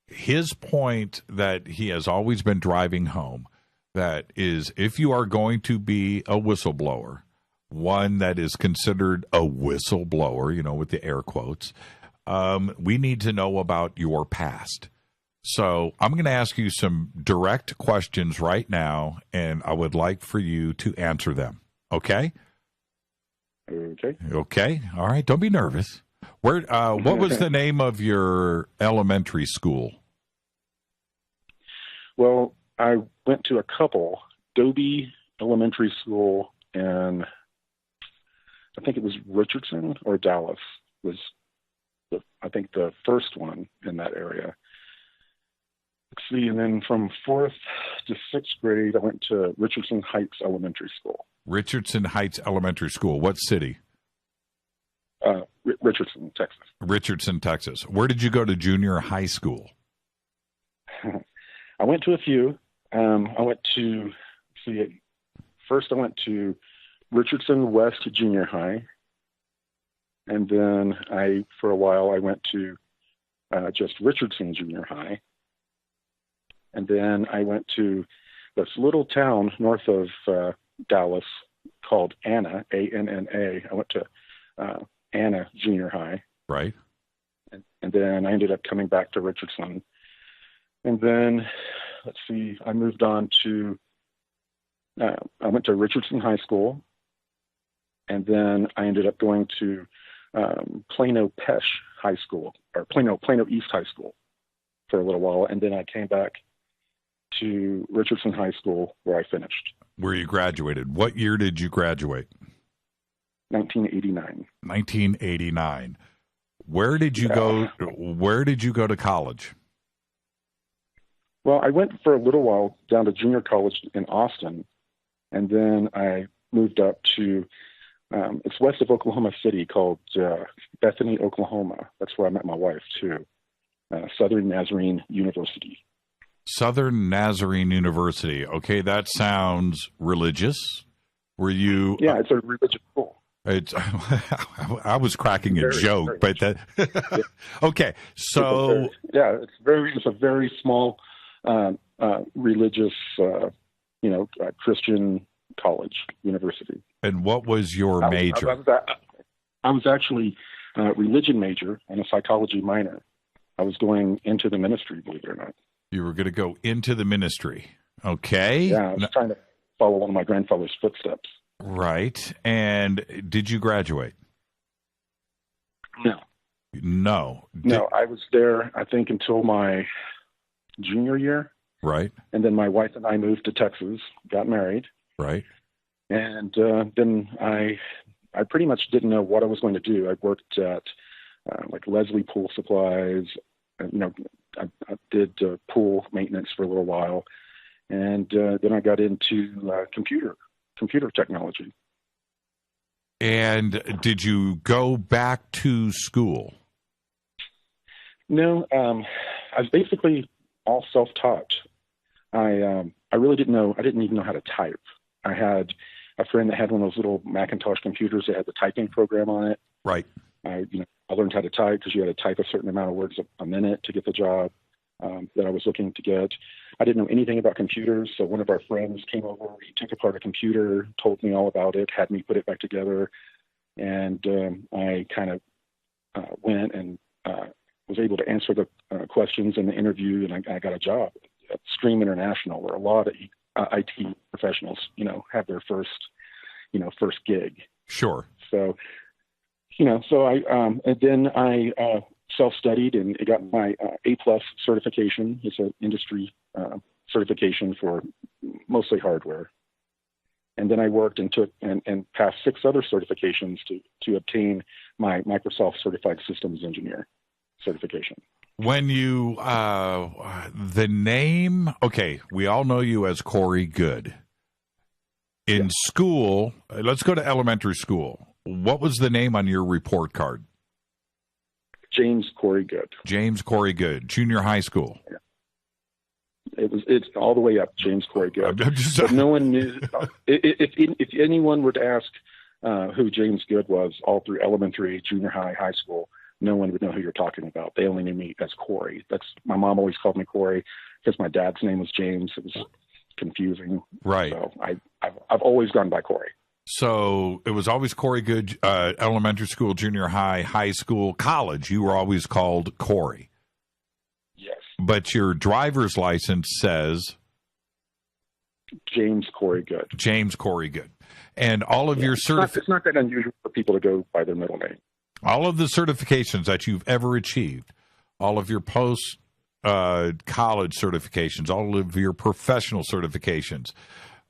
His point that he has always been driving home, that is, if you are going to be a whistleblower, one that is considered a whistleblower, you know, with the air quotes, we need to know about your past. So I'm going to ask you some direct questions right now, and I would like for you to answer them. Okay? Okay. Okay. All right. Don't be nervous. What was the name of your elementary school? Well, I went to a couple. Goode Elementary School, and I think it was Richardson or Dallas was, I think, the first one in that area. Let's see, and then from 4th to 6th grade, I went to Richardson Heights Elementary School. Richardson Heights Elementary School. What city? Richardson, Texas. Richardson, Texas. Where did you go to junior high school? I went to a few. I went to, first I went to Richardson West Junior High. And then for a while, I went to just Richardson Junior High. And then I went to this little town north of Dallas called Anna, A-N-N-A. I went to Anna Junior High. Right. And then I ended up coming back to Richardson. And then, let's see, I moved on to, I went to Richardson High School. And then I ended up going to Plano Pesh High School, or Plano East High School for a little while. And then I came back to Richardson High School, where I finished. Where you graduated. What year did you graduate? 1989. 1989. Where did you go? Where did you go to college? Well, I went for a little while down to junior college in Austin, and then I moved up to it's west of Oklahoma City, called Bethany, Oklahoma. That's where I met my wife too. Southern Nazarene University. Southern Nazarene University. Okay, that sounds religious. Were you? Yeah, it's a religious school. I was cracking a joke, but that. Yeah. Okay, so it's a very small religious, Christian college university. And what was your major? I was actually a religion major and a psychology minor. I was going into the ministry, believe it or not. You were going to go into the ministry. Okay. Yeah, I was trying to follow one of my grandfather's footsteps. Right. And did you graduate? No. No, I was there, I think, until my junior year. Right. And then my wife and I moved to Texas, got married. Right. And then I pretty much didn't know what I was going to do. I worked at like Leslie Pool Supplies. I did pool maintenance for a little while, and then I got into computer technology. And did you go back to school? No, I was basically all self-taught. I really didn't know. I didn't even know how to type. I had a friend that had one of those little Macintosh computers that had the typing program on it. Right. I learned how to type because you had to type a certain amount of words a minute to get the job that I was looking to get. I didn't know anything about computers, so one of our friends came over. He took apart a computer, told me all about it, had me put it back together, and I kind of went and was able to answer the questions in the interview, and I got a job at Stream International, where a lot of IT professionals, have their first gig. Sure. So, I and then I self-studied and got my A+ certification. It's an industry certification for mostly hardware. And then I worked and took and passed 6 other certifications to obtain my Microsoft Certified Systems Engineer certification. When you, the name, okay, we all know you as Corey Goode. In school, let's go to elementary school. What was the name on your report card? James Corey Goode. James Corey Goode. Junior high school. Yeah. It's all the way up, James Corey Goode. But no one knew. If anyone were to ask who James Goode was all through elementary, junior high, high school, no one would know who you're talking about. They only knew me as Corey. My mom always called me Corey because my dad's name was James. It was confusing. Right. So I've always gone by Corey. So it was always Corey Goode, elementary school, junior high, high school, college. You were always called Corey. Yes. But your driver's license says James Corey Goode. James Corey Goode. And all of your certifications. It's not that unusual for people to go by their middle name. All of the certifications that you've ever achieved, all of your post college certifications, all of your professional certifications,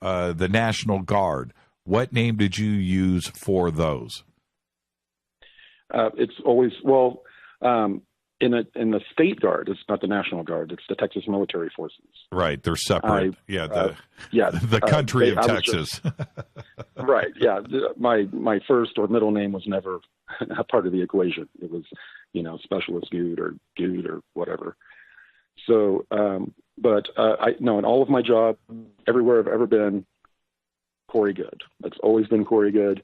the National Guard, what name did you use for those? It's always, in the State Guard, it's not the National Guard, it's the Texas Military Forces. Right, they're separate. The country of Texas. Right, yeah. My first or middle name was never a part of the equation. It was, Specialist Goode or whatever. So, in all of my jobs, everywhere I've ever been, Corey Goode. It's always been Corey Goode.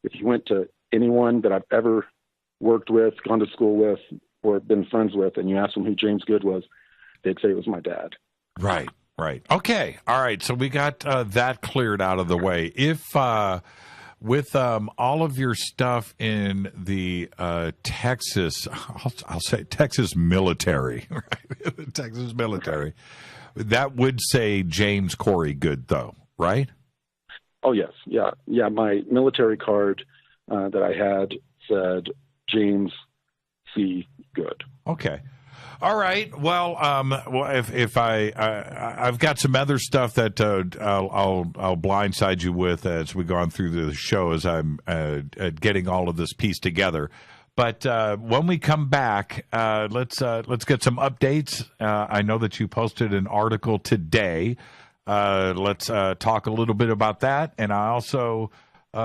If you went to anyone that I've ever worked with, gone to school with, or been friends with, and you asked them who James Goode was, they'd say it was my dad. Right. Okay. All right. So we got that cleared out of the way. If with all of your stuff in the Texas, I'll say Texas military, right? The Texas military, that would say James Corey Goode, though, right? Oh, yes. Yeah. My military card that I had said James C. Goode. Okay. All right. Well, if I've got some other stuff that I'll blindside you with as we go on through the show as I'm getting all of this piece together. But when we come back, let's get some updates. I know that you posted an article today. Let's talk a little bit about that, and I also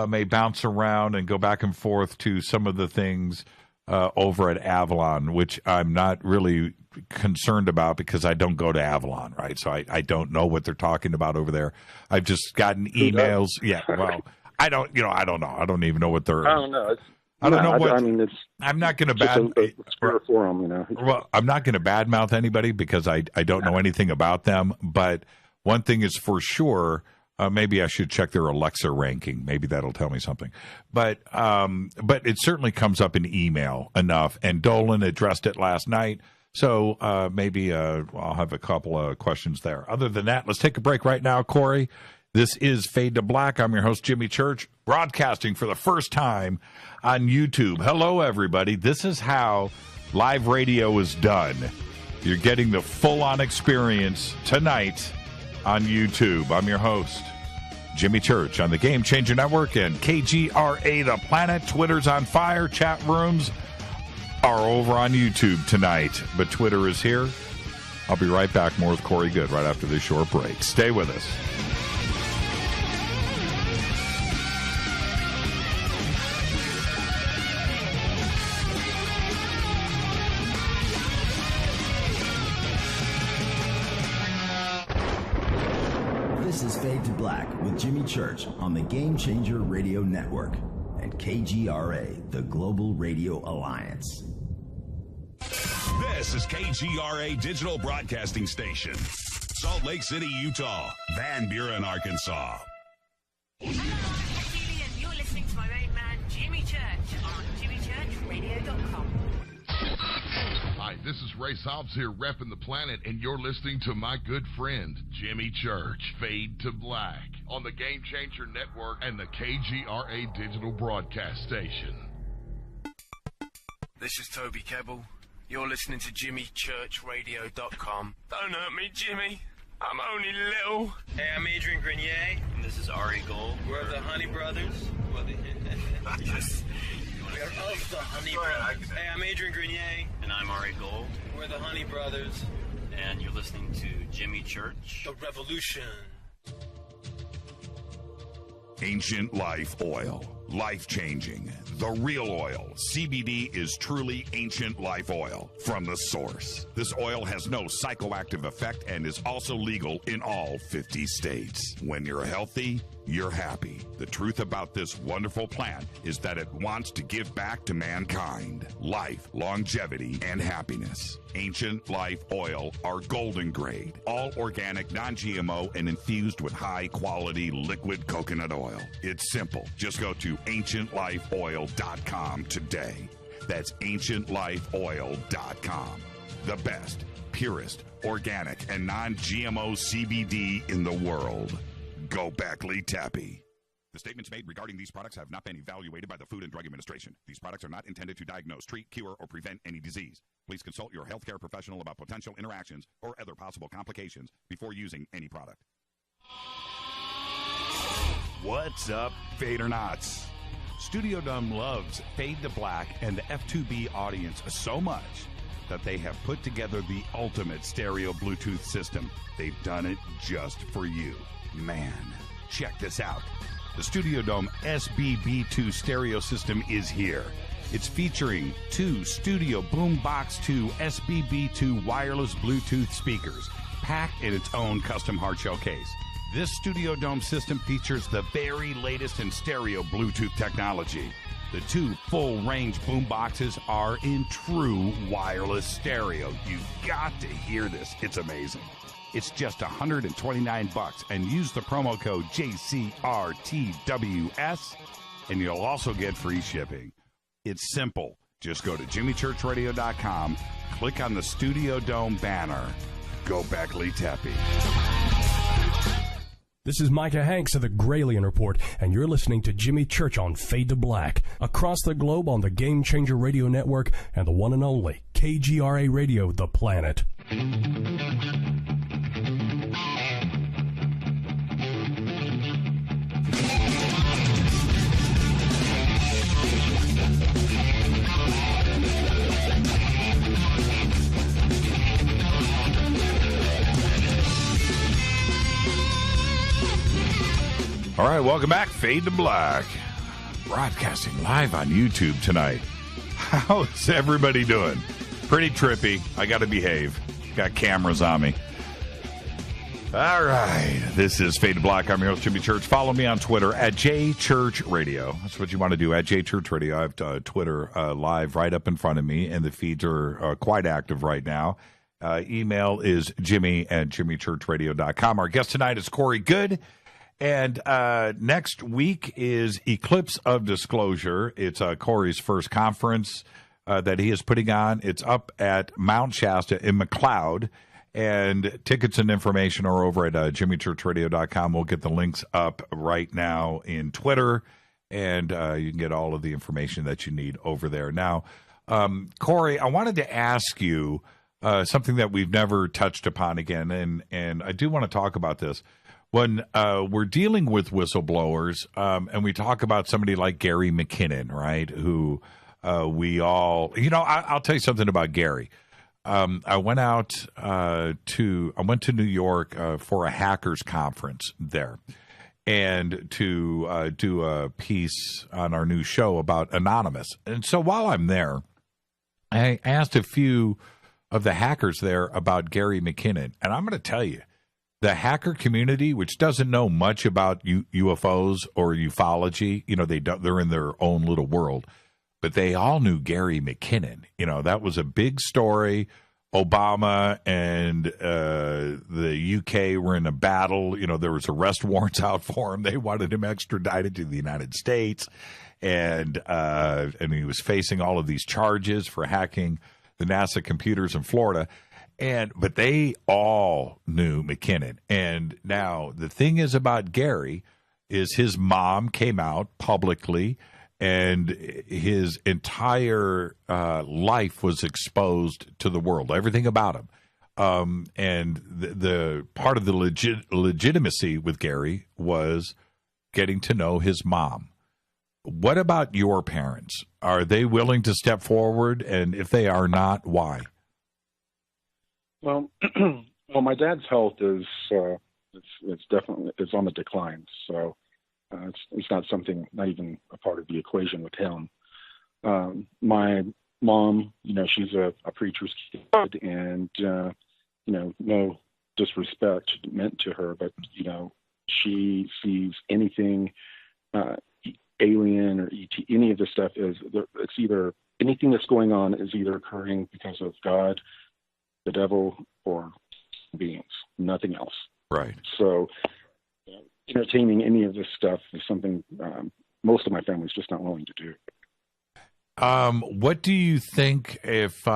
may bounce around and go back and forth to some of the things over at Avalon, which I'm not really concerned about because I don't go to Avalon, right? So I don't know what they're talking about over there. I've just gotten emails. Yeah, well, I don't know. I don't even know what they're. I don't know. I'm not going to forum, Well, I'm not going to badmouth anybody because I don't know anything about them. But one thing is for sure. Maybe I should check their Alexa ranking. Maybe that'll tell me something. But it certainly comes up in email enough. And Dolan addressed it last night. So maybe I'll have a couple of questions there. Other than that, let's take a break right now, Corey. This is Fade to Black. I'm your host, Jimmy Church, broadcasting for the first time on YouTube. Hello, everybody. This is how live radio is done. You're getting the full-on experience tonight on YouTube. I'm your host, Jimmy Church, on the Game Changer Network and KGRA The Planet. Twitter's on fire. Chat rooms are over on YouTube tonight, but Twitter is here. I'll be right back. More with Corey Goode right after this short break. Stay with us. This is Fade to Black with Jimmy Church on the Game Changer Radio Network and KGRA, the Global Radio Alliance. This is KGRA Digital Broadcasting Station, Salt Lake City, Utah, Van Buren, Arkansas. You're listening to my main man, Jimmy Church, on jimmychurchradio.com. Hi, this is Ray Hobbs here, repping the planet, and you're listening to my good friend, Jimmy Church, Fade to Black, on the Game Changer Network and the KGRA Digital Broadcast Station. This is Toby Kebbell. You're listening to jimmychurchradio.com. Don't hurt me, Jimmy. I'm only little. Hey, I'm Adrian Grenier. And this is Ari Gold. We're the Honey Brothers. Yes. We are of the Honey Brothers. Hey, I'm Adrian Grenier. And I'm Ari Gold. We're the Honey Brothers. And you're listening to Jimmy Church. The Revolution. Ancient Life Oil. Life-changing. The real oil. CBD is truly Ancient Life Oil from the source. This oil has no psychoactive effect and is also legal in all 50 states. When you're healthy, you're happy. The truth about this wonderful plant is that it wants to give back to mankind life, longevity, and happiness. Ancient Life Oil are golden grade, all organic, non-GMO, and infused with high-quality liquid coconut oil. It's simple. Just go to ancientlifeoil.com today. That's ancientlifeoil.com. The best, purest, organic, and non-GMO CBD in the world. Go back, Lee Tappy. The statements made regarding these products have not been evaluated by the Food and Drug Administration. These products are not intended to diagnose, treat, cure, or prevent any disease. Please consult your healthcare professional about potential interactions or other possible complications before using any product. What's up, Fadernauts? Studio Dome loves Fade to Black and the F2B audience so much that they have put together the ultimate stereo Bluetooth system. They've done it just for you. Man, check this out. The Studio Dome SBB2 stereo system is here. It's featuring two Studio Boombox 2 SBB2 wireless Bluetooth speakers, packed in its own custom hardshell case. This Studio Dome system features the very latest in stereo Bluetooth technology. The two full-range boomboxes are in true wireless stereo. You've got to hear this. It's amazing. It's just $129, and use the promo code JCRTWS, and you'll also get free shipping. It's simple. Just go to jimmychurchradio.com, click on the Studio Dome banner. Go back, Lee Tappy. This is Micah Hanks of the Gralien Report, and you're listening to Jimmy Church on Fade to Black, across the globe on the Game Changer Radio Network and the one and only KGRA Radio, The Planet. All right, welcome back. Fade to Black. Broadcasting live on YouTube tonight. How's everybody doing? Pretty trippy. I got to behave. Got cameras on me. All right. This is Fade to Black. I'm your host, Jimmy Church. Follow me on Twitter at JChurchRadio. That's what you want to do, at JChurchRadio. I have Twitter live right up in front of me, and the feeds are quite active right now. Email is jimmy@jimmychurchradio.com. Our guest tonight is Corey Goode. And next week is Eclipse of Disclosure. It's Corey's first conference that he is putting on. It's up at Mount Shasta in McLeod. And tickets and information are over at jimmychurchradio.com. We'll get the links up right now in Twitter. And you can get all of the information that you need over there. Now, Corey, I wanted to ask you something that we've never touched upon again. And I do want to talk about this. When we're dealing with whistleblowers, and we talk about somebody like Gary McKinnon, right, who we all, I'll tell you something about Gary. I went to New York for a hackers conference there, and to do a piece on our new show about Anonymous. And so while I'm there, I asked a few of the hackers there about Gary McKinnon, and I'm going to tell you, the hacker community, which doesn't know much about UFOs or ufology, they're in their own little world, but they all knew Gary McKinnon. That was a big story. Obama and the UK were in a battle. There was arrest warrants out for him. They wanted him extradited to the United States, and he was facing all of these charges for hacking the NASA computers in Florida. But they all knew McKinnon. And now the thing is about Gary is his mom came out publicly, and his entire life was exposed to the world, everything about him. And the part of the legitimacy with Gary was getting to know his mom. What about your parents? Are they willing to step forward? And if they are not, why? Well, my dad's health is it's definitely on the decline. So it's not something, not even a part of the equation with him. My mom, she's a preacher's kid, and no disrespect meant to her, but she sees anything alien or ET, any of this stuff it's either anything that's going on is either occurring because of God, the devil, or beings, nothing else. Right. So entertaining any of this stuff is something most of my family's just not willing to do. What do you think if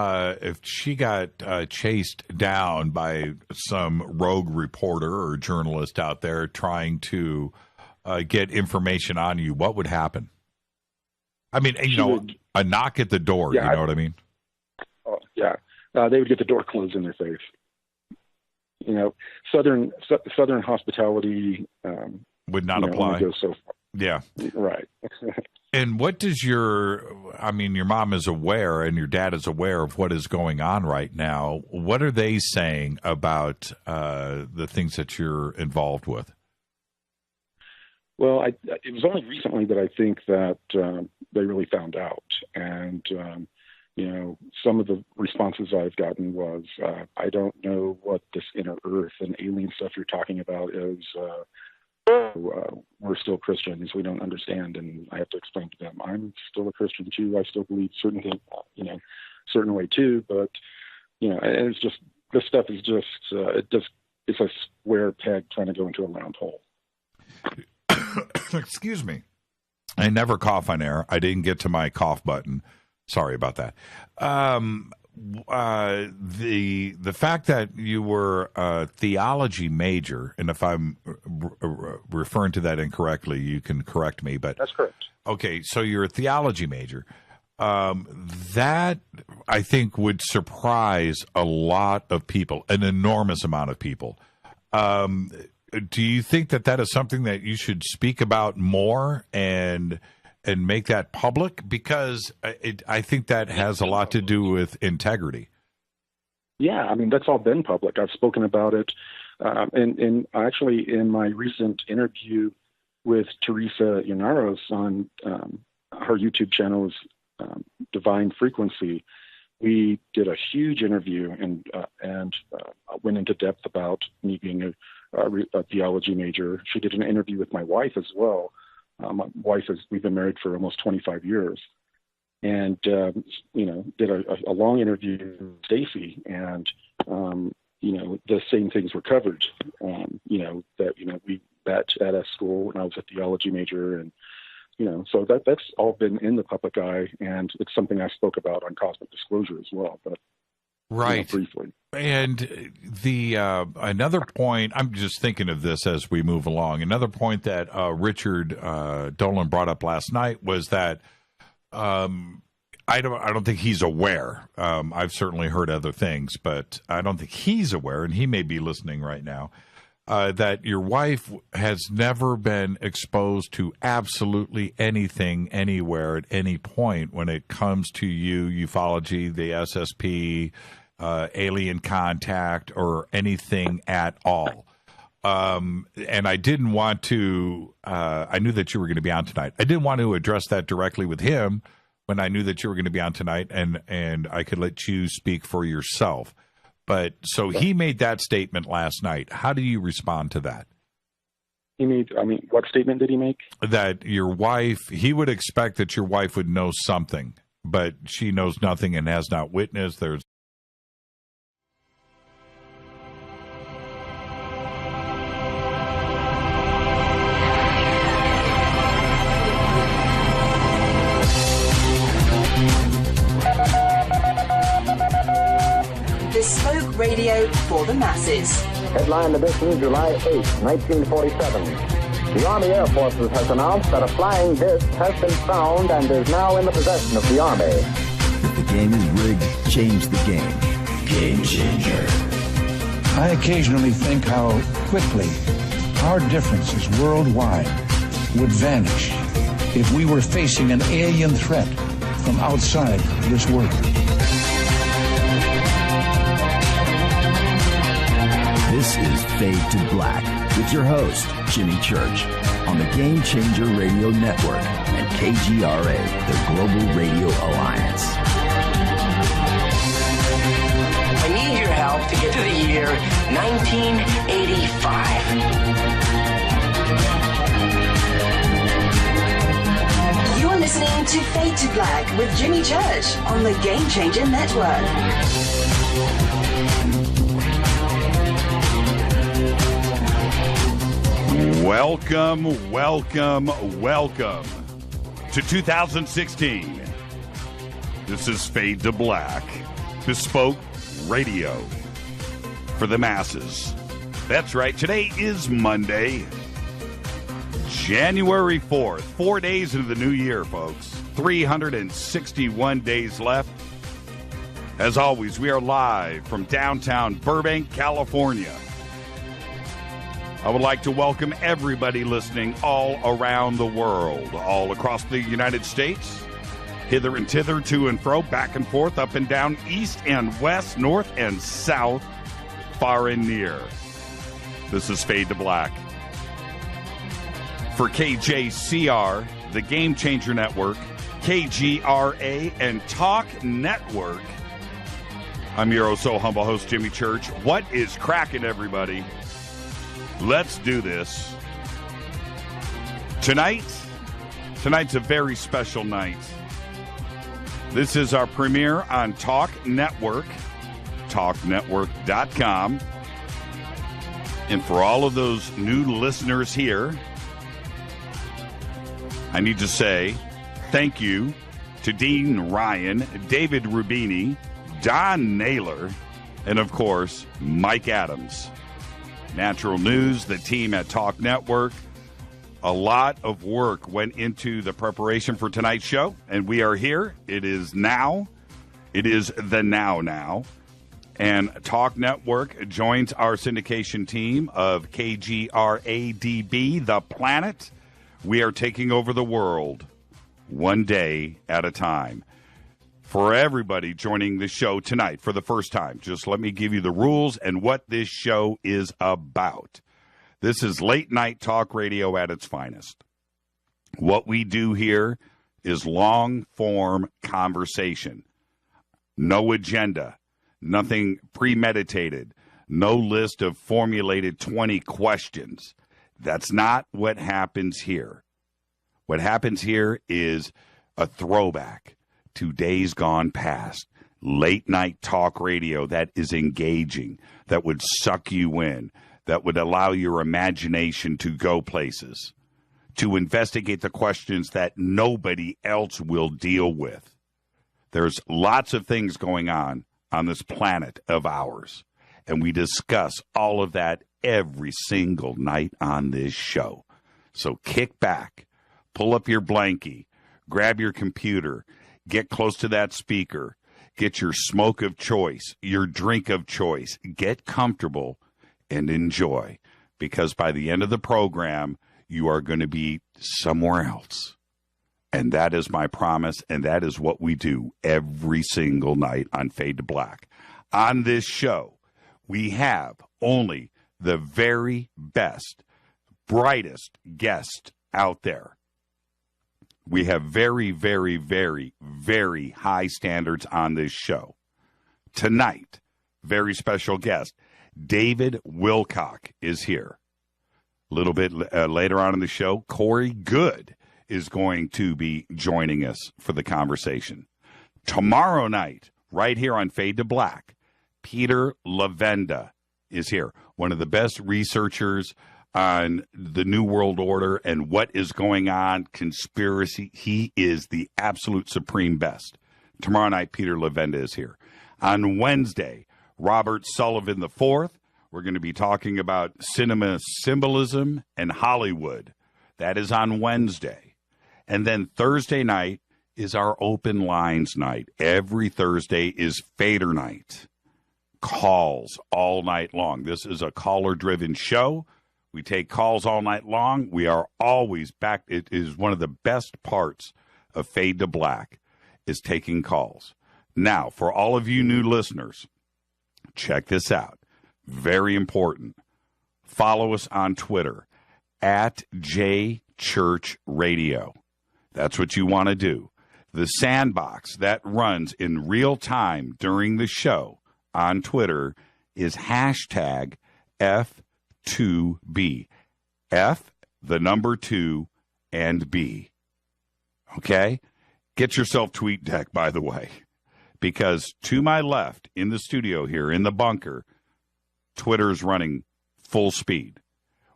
she got chased down by some rogue reporter or journalist out there trying to get information on you? What would happen? I mean, a knock at the door. Yeah, you know what I mean? Oh, yeah. They would get the door closed in their face. Southern hospitality would not apply. Only goes so far. Yeah. Right. And what does your mom is aware and your dad is aware of what is going on right now. What are they saying about the things that you're involved with? Well, it was only recently that I think that they really found out. And, some of the responses I've gotten was, I don't know what this inner earth and alien stuff you're talking about is. We're still Christians. We don't understand. And I have to explain to them, I'm still a Christian too. I still believe certain things, certain way too. But, and it's just, this stuff is just, it's a square peg trying to go into a round hole. Excuse me. I never cough on air. I didn't get to my cough button. Sorry about that. The fact that you were a theology major, and if I'm referring to that incorrectly, you can correct me. But that's correct. Okay, so you're a theology major. That I think would surprise a lot of people, an enormous amount of people. Do you think that is something that you should speak about more and make that public? Because I think that has a lot to do with integrity. Yeah, that's all been public. I've spoken about it. And actually in my recent interview with Teresa Yanaros on her YouTube channel's Divine Frequency, we did a huge interview and went into depth about me being a theology major. She did an interview with my wife as well. My wife we've been married for almost 25 years, and did a long interview with Stacy, and the same things were covered. That we met at a school when I was a theology major, and so that's all been in the public eye, and it's something I spoke about on Cosmic Disclosure as well. But right, briefly. And the another point, I'm just thinking of this as we move along. Another point that Richard Dolan brought up last night was that I don't think he's aware. I've certainly heard other things, but I don't think he's aware, and he may be listening right now, that your wife has never been exposed to absolutely anything anywhere at any point when it comes to ufology, the SSP, alien contact, or anything at all. And I didn't want to, I knew that you were going to be on tonight. I didn't want to address that directly with him when I knew that you were going to be on tonight, and I could let you speak for yourself. But so he made that statement last night. How do you respond to that? What statement did he make? That your wife, he would expect that your wife would know something, but she knows nothing and has not witnessed. There's Bespoke radio for the masses. Headline edition, July 8, 1947. The Army Air Forces has announced that a flying disc has been found and is now in the possession of the Army. If the game is rigged, change the game. Game Changer. I occasionally think how quickly our differences worldwide would vanish if we were facing an alien threat from outside this world. This is Fade to Black with your host, Jimmy Church, on the Game Changer Radio Network and KGRA, the Global Radio Alliance. I need your help to get to the year 1985. You're listening to Fade to Black with Jimmy Church on the Game Changer Network. Welcome, welcome, welcome to 2016. This is Fade to Black, bespoke radio for the masses. That's right, today is Monday, January 4th. 4 days into the new year, folks. 361 days left. As always, we are live from downtown Burbank, California. I would like to welcome everybody listening all around the world, all across the United States, hither and thither, to and fro, back and forth, up and down, east and west, north and south, far and near. This is Fade to Black. For KJCR, the Game Changer Network, KGRA, and Talk Network, I'm your oh so humble host, Jimmy Church. What is cracking, everybody? Let's do this. Tonight's a very special night. This is our premiere on Talk Network, talknetwork.com. And for all of those new listeners here, I need to say thank you to Dean Ryan, David Rubini, Don Naylor, and of course, Mike Adams. Natural News, the team at Talk Network. A lot of work went into the preparation for tonight's show, and we are here. It is now. It is the now. And Talk Network joins our syndication team of KGRADB, The Planet. We are taking over the world one day at a time. For everybody joining the show tonight for the first time, just let me give you the rules and what this show is about. This is late night talk radio at its finest. What we do here is long form conversation. No agenda, nothing premeditated, no list of formulated 20 questions. That's not what happens here. What happens here is a throwback to days gone past, late night talk radio that is engaging, that would suck you in, that would allow your imagination to go places, to investigate the questions that nobody else will deal with. There's lots of things going on this planet of ours, and we discuss all of that every single night on this show. So kick back, pull up your blankie, grab your computer, get close to that speaker. Get your smoke of choice, your drink of choice. Get comfortable and enjoy, because by the end of the program, you are going to be somewhere else. And that is my promise, and that is what we do every single night on Fade to Black. On this show, we have only the very best, brightest guest out there. We have very, very, very, very high standards on this show. Tonight, very special guest, David Wilcock is here. A little bit later on in the show, Corey Goode is going to be joining us for the conversation. Tomorrow night, right here on Fade to Black, Peter Lavenda is here, one of the best researchers on the New World Order and what is going on, conspiracy. He is the absolute supreme best. Tomorrow night, Peter Lavenda is here. On Wednesday, Robert Sullivan IV. We're going to be talking about cinema symbolism and Hollywood. That is on Wednesday. And then Thursday night is our open lines night. Every Thursday is Fader night. calls all night long. This is a caller-driven show. We take calls all night long. We are always back. It is one of the best parts of Fade to Black is taking calls. Now, for all of you new listeners, check this out. Very important. Follow us on Twitter at JChurchRadio. That's what you want to do. The sandbox that runs in real time during the show on Twitter is hashtag F2B. F, the number 2, and B. Okay? Get yourself tweet deck, by the way. Because to my left in the studio here in the bunker, Twitter is running full speed.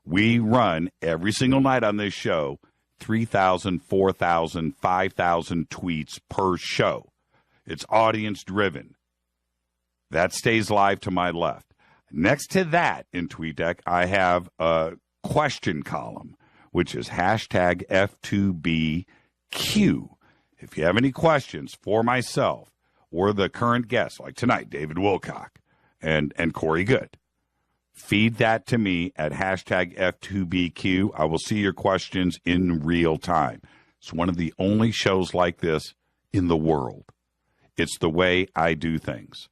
We run every single night on this show 3,000, 4,000, 5,000 tweets per show. It's audience driven. That stays live to my left. Next to that in TweetDeck, I have a question column, which is hashtag F2BQ. If you have any questions for myself or the current guests, like tonight, David Wilcock and Corey Goode, feed that to me at hashtag F2BQ. I will see your questions in real time. It's one of the only shows like this in the world. It's the way I do things.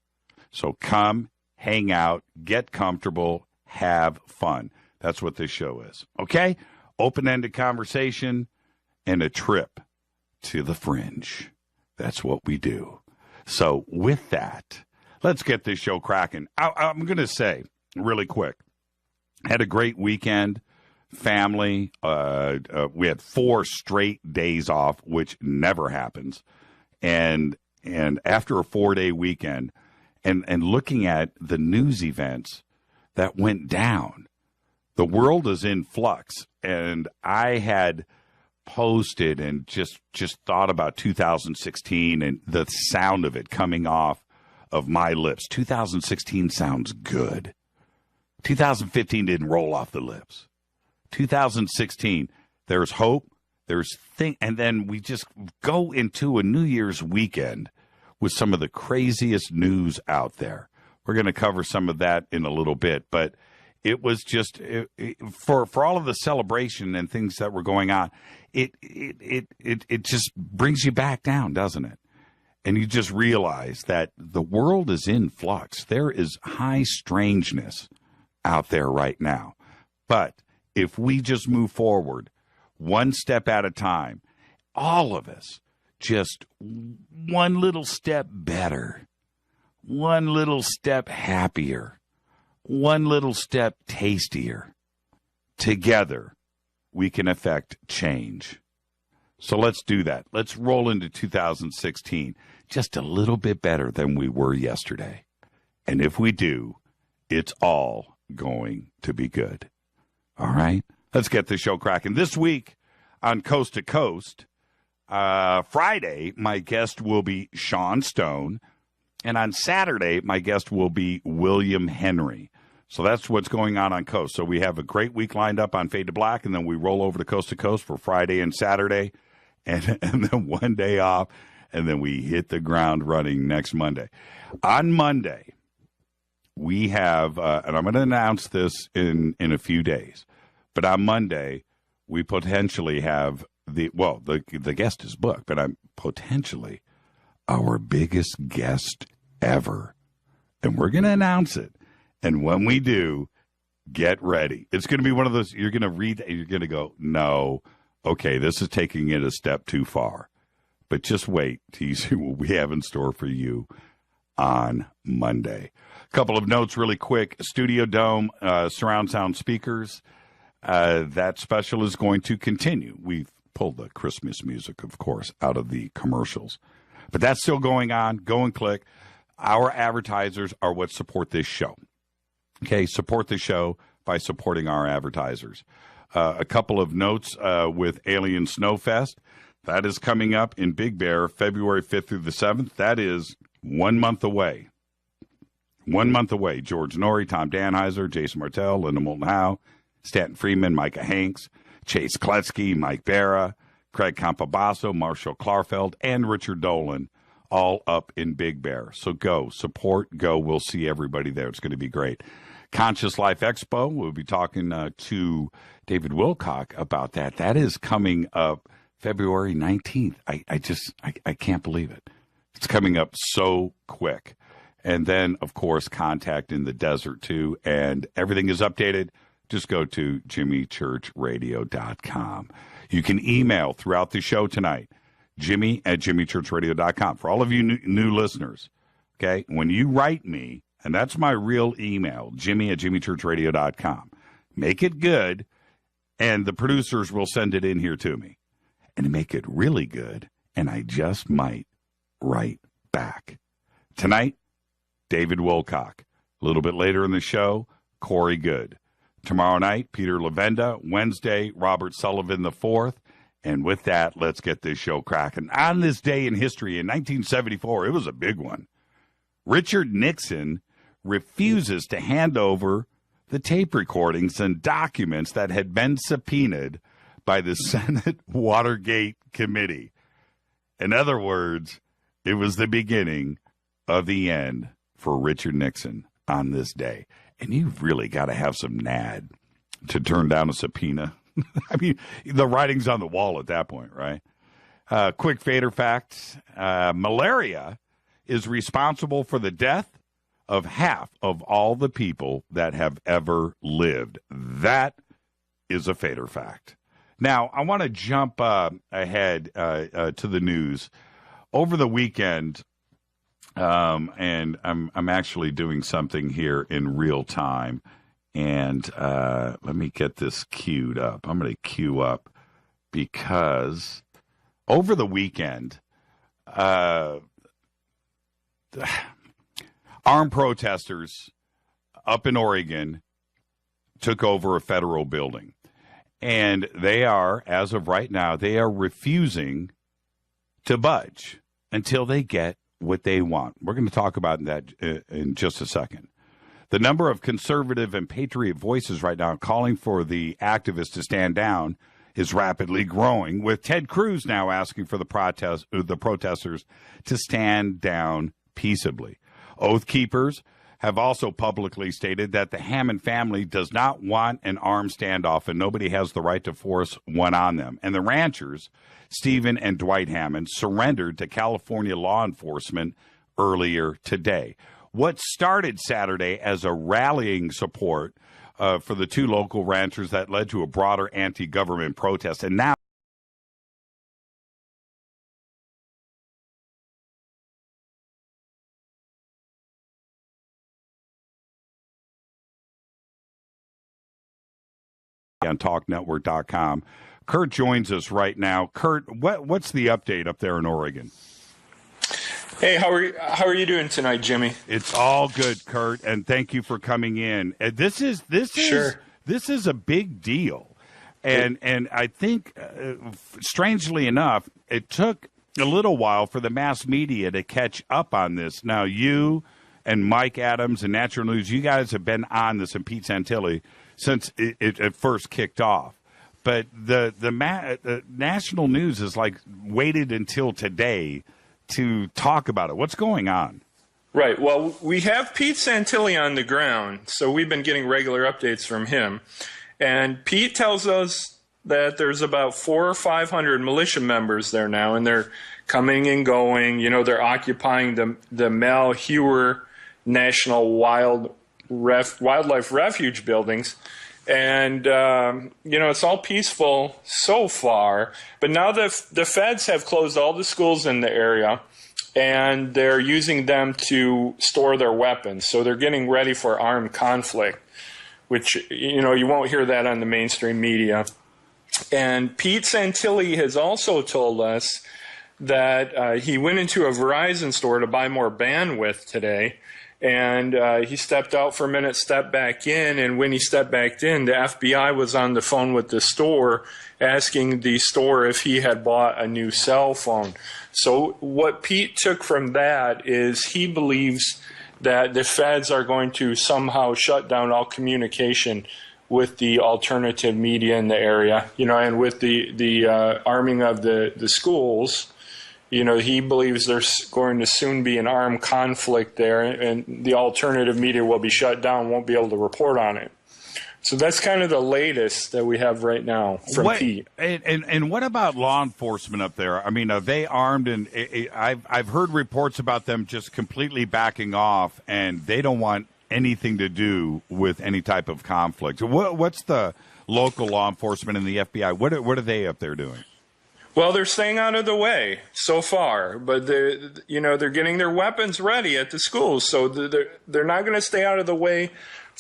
So come, hang out, get comfortable, have fun. That's what this show is. Okay? Open-ended conversation and a trip to the fringe. That's what we do. So with that, let's get this show cracking. I'm going to say really quick, had a great weekend, family. We had 4 straight days off, which never happens. And after a 4-day weekend, and looking at the news events that went down, the world is in flux. And I had posted and just thought about 2016 and the sound of it coming off of my lips. 2016 sounds good. 2015 didn't roll off the lips. 2016, there's hope, and then we just go into a New Year's weekend with some of the craziest news out there. We're going to cover some of that in a little bit, but it was just for all of the celebration and things that were going on, it just brings you back down, doesn't it? And you just realize that the world is in flux. There is high strangeness out there right now. But if we just move forward one step at a time, all of us just one little step better, one little step happier, one little step tastier, together we can affect change. So let's do that. Let's roll into 2016 just a little bit better than we were yesterday. And if we do, it's all going to be good. All right? Let's get the show cracking. This week on Coast to Coast, Friday, my guest will be Sean Stone. And on Saturday, my guest will be William Henry. So that's what's going on Coast. So we have a great week lined up on Fade to Black, and then we roll over to Coast for Friday and Saturday, and then one day off, and then we hit the ground running next Monday. On Monday, we have, and I'm going to announce this in a few days, but on Monday, we potentially have the guest is booked, but I'm potentially our biggest guest ever. And we're going to announce it. And when we do, get ready. It's going to be one of those, you're going to read, you're going to go, no, okay, this is taking it a step too far. But just wait till you see what we have in store for you on Monday. A couple of notes really quick. Studio Dome, surround sound speakers. That special is going to continue. We've pulled the Christmas music, of course, out of the commercials. But that's still going on. Go and click. Our advertisers are what support this show. Okay, support the show by supporting our advertisers. A couple of notes with Alien Snowfest. That is coming up in Big Bear, February 5th through the 7th. That is 1 month away. 1 month away. George Norrie, Tom Danheiser, Jason Martell, Linda Moulton Howe, Stanton Friedman, Micah Hanks, Chase Kletzky, Mike Barra, Craig Campabasso, Marshall Klarfeld, and Richard Dolan all up in Big Bear. So go, support, go. We'll see everybody there. It's going to be great. Conscious Life Expo, we'll be talking to David Wilcock about that. That is coming up February 19th. I can't believe it. It's coming up so quick. And then, of course, Contact in the Desert, too. And everything is updated. Just go to jimmychurchradio.com. You can email throughout the show tonight, jimmy@jimmychurchradio.com. For all of you new listeners, okay, when you write me, and that's my real email, jimmy@jimmychurchradio.com, make it good, and the producers will send it in here to me. And make it really good, and I just might write back. Tonight, David Wilcock. A little bit later in the show, Corey Goode. Tomorrow night, Peter Lavenda. Wednesday, Robert Sullivan IV. And with that, let's get this show cracking. On this day in history, in 1974, it was a big one. Richard Nixon refuses to hand over the tape recordings and documents that had been subpoenaed by the Senate Watergate Committee. In other words, it was the beginning of the end for Richard Nixon on this day. And you've really got to have some nad to turn down a subpoena. I mean, the writing's on the wall at that point, right? Quick fader fact, malaria is responsible for the death of half of all the people that have ever lived. That is a fader fact. Now, I want to jump ahead to the news. Over the weekend, and I'm actually doing something here in real time, and let me get this queued up. I'm going to queue up because over the weekend, armed protesters up in Oregon took over a federal building. And they are, as of right now, they are refusing to budge until they get what they want. We're going to talk about that in just a second. The number of conservative and patriot voices right now calling for the activists to stand down is rapidly growing, with Ted Cruz now asking for the protesters to stand down peaceably. Oath Keepers have also publicly stated that the Hammond family does not want an armed standoff and nobody has the right to force one on them. And the ranchers, Stephen and Dwight Hammond, surrendered to California law enforcement earlier today. What started Saturday as a rallying support for the two local ranchers that led to a broader anti-government protest, and now on TalkNetwork.com. Kurt joins us right now. Kurt, what's the update up there in Oregon? Hey, how are you doing tonight, Jimmy? It's all good, Kurt, and thank you for coming in. This is a big deal, and I think strangely enough, it took a little while for the mass media to catch up on this. Now, you and Mike Adams and Natural News, you guys have been on this, and Pete Santilli, since it first kicked off. But the national news is like waited until today to talk about it. What's going on? Right. Well, we have Pete Santilli on the ground, so we've been getting regular updates from him. And Pete tells us that there's about 400 or 500 militia members there now, and they're coming and going. You know, they're occupying the Mel Hewer National Wildlife Refuge buildings. And, it's all peaceful so far. But now the feds have closed all the schools in the area, and they're using them to store their weapons. So they're getting ready for armed conflict, which, you won't hear that on the mainstream media. And Pete Santilli has also told us that he went into a Verizon store to buy more bandwidth today. And he stepped out for a minute, stepped back in, and when he stepped back in, the FBI was on the phone with the store asking the store if he had bought a new cell phone. So what Pete took from that is he believes that the feds are going to somehow shut down all communication with the alternative media in the area, and with the arming of the schools. he believes there's going to soon be an armed conflict there, and the alternative media will be shut down, won't be able to report on it. So that's kind of the latest that we have right now from Pete. And what about law enforcement up there? I mean, are they armed? And I've heard reports about them just completely backing off, and they don't want anything to do with any type of conflict. What's the local law enforcement and the FBI? What are they up there doing? Well, they're staying out of the way so far, but they're getting their weapons ready at the schools, so they're not going to stay out of the way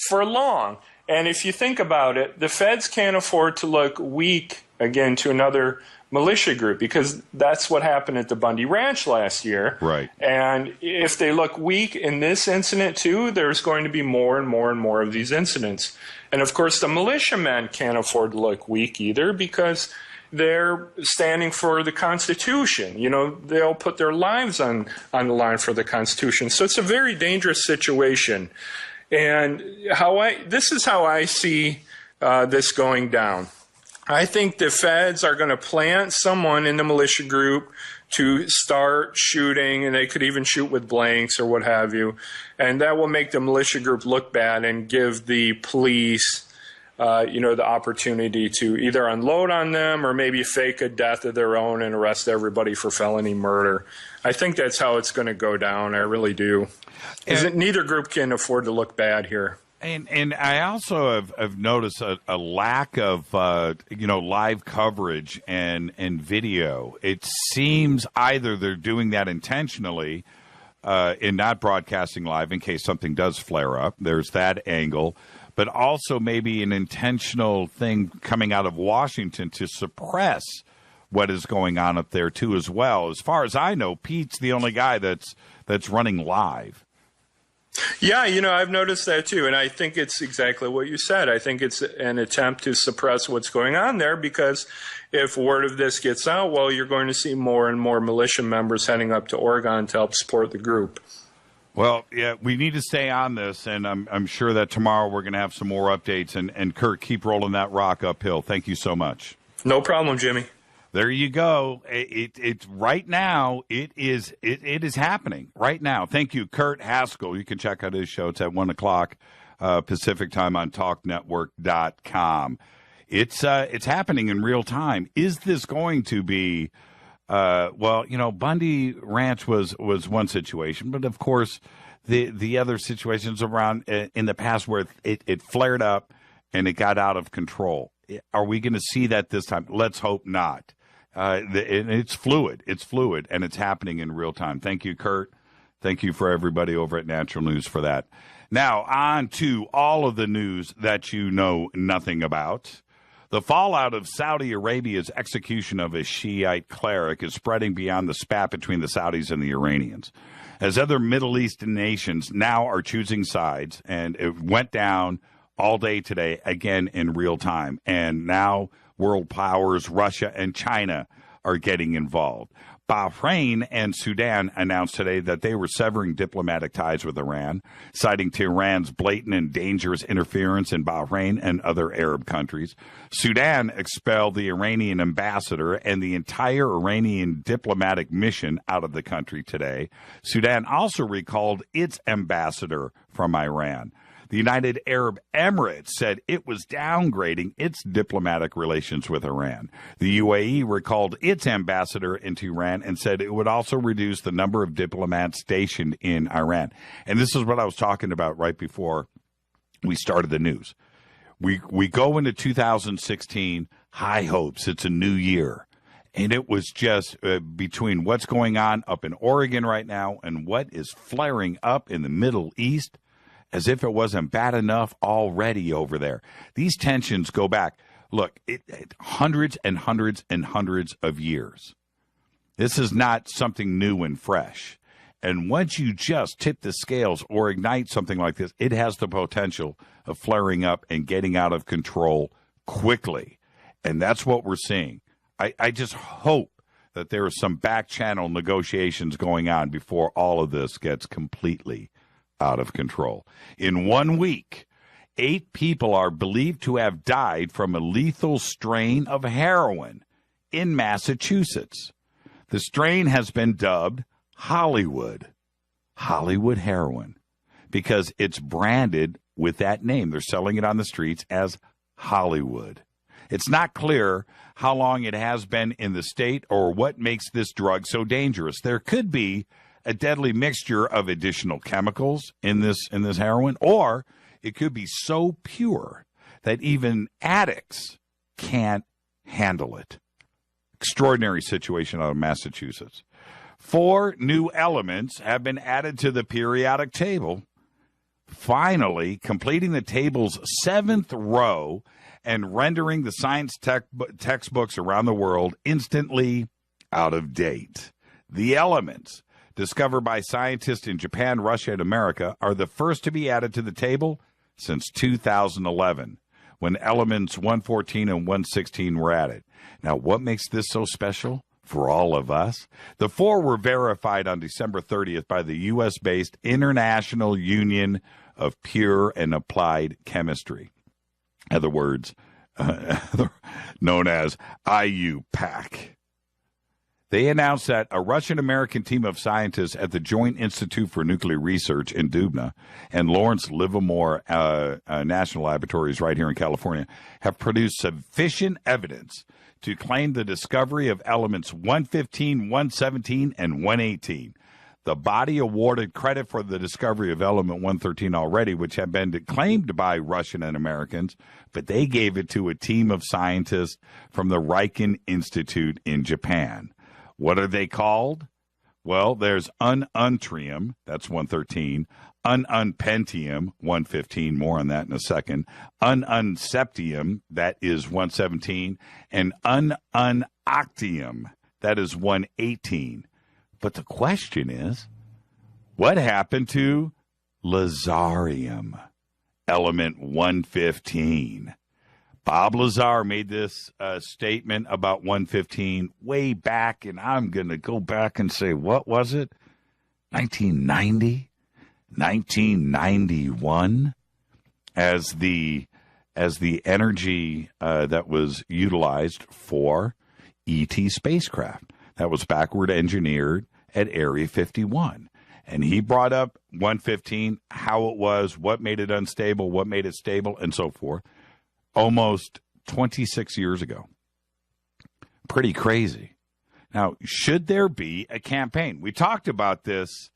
for long. And if you think about it, the feds can't afford to look weak again to another militia group, because that's what happened at the Bundy Ranch last year. Right. And if they look weak in this incident too, there's going to be more and more and more of these incidents. And of course, the militiamen can't afford to look weak either, because they're standing for the Constitution. They'll put their lives on the line for the Constitution. So it's a very dangerous situation. And this is how I see this going down. I think the feds are going to plant someone in the militia group to start shooting, and they could even shoot with blanks or what have you. And that will make the militia group look bad and give the police the opportunity to either unload on them or maybe fake a death of their own and arrest everybody for felony murder. I think that's how it's going to go down. I really do. Because neither group can afford to look bad here. And I also have noticed a lack of live coverage and video. It seems either they're doing that intentionally in not broadcasting live in case something does flare up. There's that angle. But also maybe an intentional thing coming out of Washington to suppress what is going on up there, too, as well. As far as I know, Pete's the only guy that's running live. Yeah, I've noticed that, too, and I think it's exactly what you said. I think it's an attempt to suppress what's going on there, because if word of this gets out, well, you're going to see more and more militia members heading up to Oregon to help support the group. Well, yeah, we need to stay on this, and I'm sure that tomorrow we're going to have some more updates. And Kurt, keep rolling that rock uphill. Thank you so much. No problem, Jimmy. There you go. It's right now. It is happening right now. Thank you, Kurt Haskell. You can check out his show. It's at 1:00 Pacific time on TalkNetwork.com. It's happening in real time. Is this going to be? Bundy Ranch was one situation, but of course the other situations around in the past where it flared up and it got out of control. Are we going to see that this time? Let's hope not. It's fluid, and it's happening in real time. Thank you, Kurt. Thank you for everybody over at Natural News for that. Now on to all of the news that you know nothing about. The fallout of Saudi Arabia's execution of a Shiite cleric is spreading beyond the spat between the Saudis and the Iranians, as other Middle Eastern nations now are choosing sides, and it went down all day today, again in real time. And now world powers Russia and China are getting involved. Bahrain and Sudan announced today that they were severing diplomatic ties with Iran, citing Tehran's blatant and dangerous interference in Bahrain and other Arab countries. Sudan expelled the Iranian ambassador and the entire Iranian diplomatic mission out of the country today. Sudan also recalled its ambassador from Iran. The United Arab Emirates said it was downgrading its diplomatic relations with Iran. The UAE recalled its ambassador in Tehran and said it would also reduce the number of diplomats stationed in Iran. And this is what I was talking about right before we started the news. We go into 2016, high hopes. It's a new year. And it was just between what's going on up in Oregon right now and what is flaring up in the Middle East, as if it wasn't bad enough already over there. These tensions go back, look, hundreds and hundreds and hundreds of years. This is not something new and fresh. And once you just tip the scales or ignite something like this, it has the potential of flaring up and getting out of control quickly. And that's what we're seeing. I just hope that there are some back channel negotiations going on before all of this gets completely out of control. In 1 week, 8 people are believed to have died from a lethal strain of heroin in Massachusetts. The strain has been dubbed Hollywood heroin, because it's branded with that name. They're selling it on the streets as Hollywood. It's not clear how long it has been in the state or what makes this drug so dangerous. There could be a deadly mixture of additional chemicals in this heroin, or it could be so pure that even addicts can't handle it. Extraordinary situation out of Massachusetts. 4 new elements have been added to the periodic table, finally completing the table's 7th row and rendering the science textbooks around the world instantly out of date. The elements, discovered by scientists in Japan, Russia, and America, are the first to be added to the table since 2011, when elements 114 and 116 were added. Now, what makes this so special for all of us? The 4 were verified on December 30th by the U.S.-based International Union of Pure and Applied Chemistry. In other words, known as IUPAC. They announced that a Russian-American team of scientists at the Joint Institute for Nuclear Research in Dubna and Lawrence Livermore National Laboratories right here in California have produced sufficient evidence to claim the discovery of elements 115, 117, and 118. The body awarded credit for the discovery of element 113 already, which had been claimed by Russian and Americans, but they gave it to a team of scientists from the Riken Institute in Japan. What are they called? Well, there's ununtrium, that's 113, ununpentium, 115, more on that in a second, ununseptium, that is 117, and ununoctium, that is 118. But the question is, what happened to lazarium, element 115? Bob Lazar made this statement about 115 way back, and I'm going to go back and say, what was it? 1990? 1991? As the energy that was utilized for ET spacecraft. That was backward engineered at Area 51. And he brought up 115, how it was, what made it unstable, what made it stable, and so forth. Almost 26 years ago. Pretty crazy. Now, should there be a campaign? We talked about this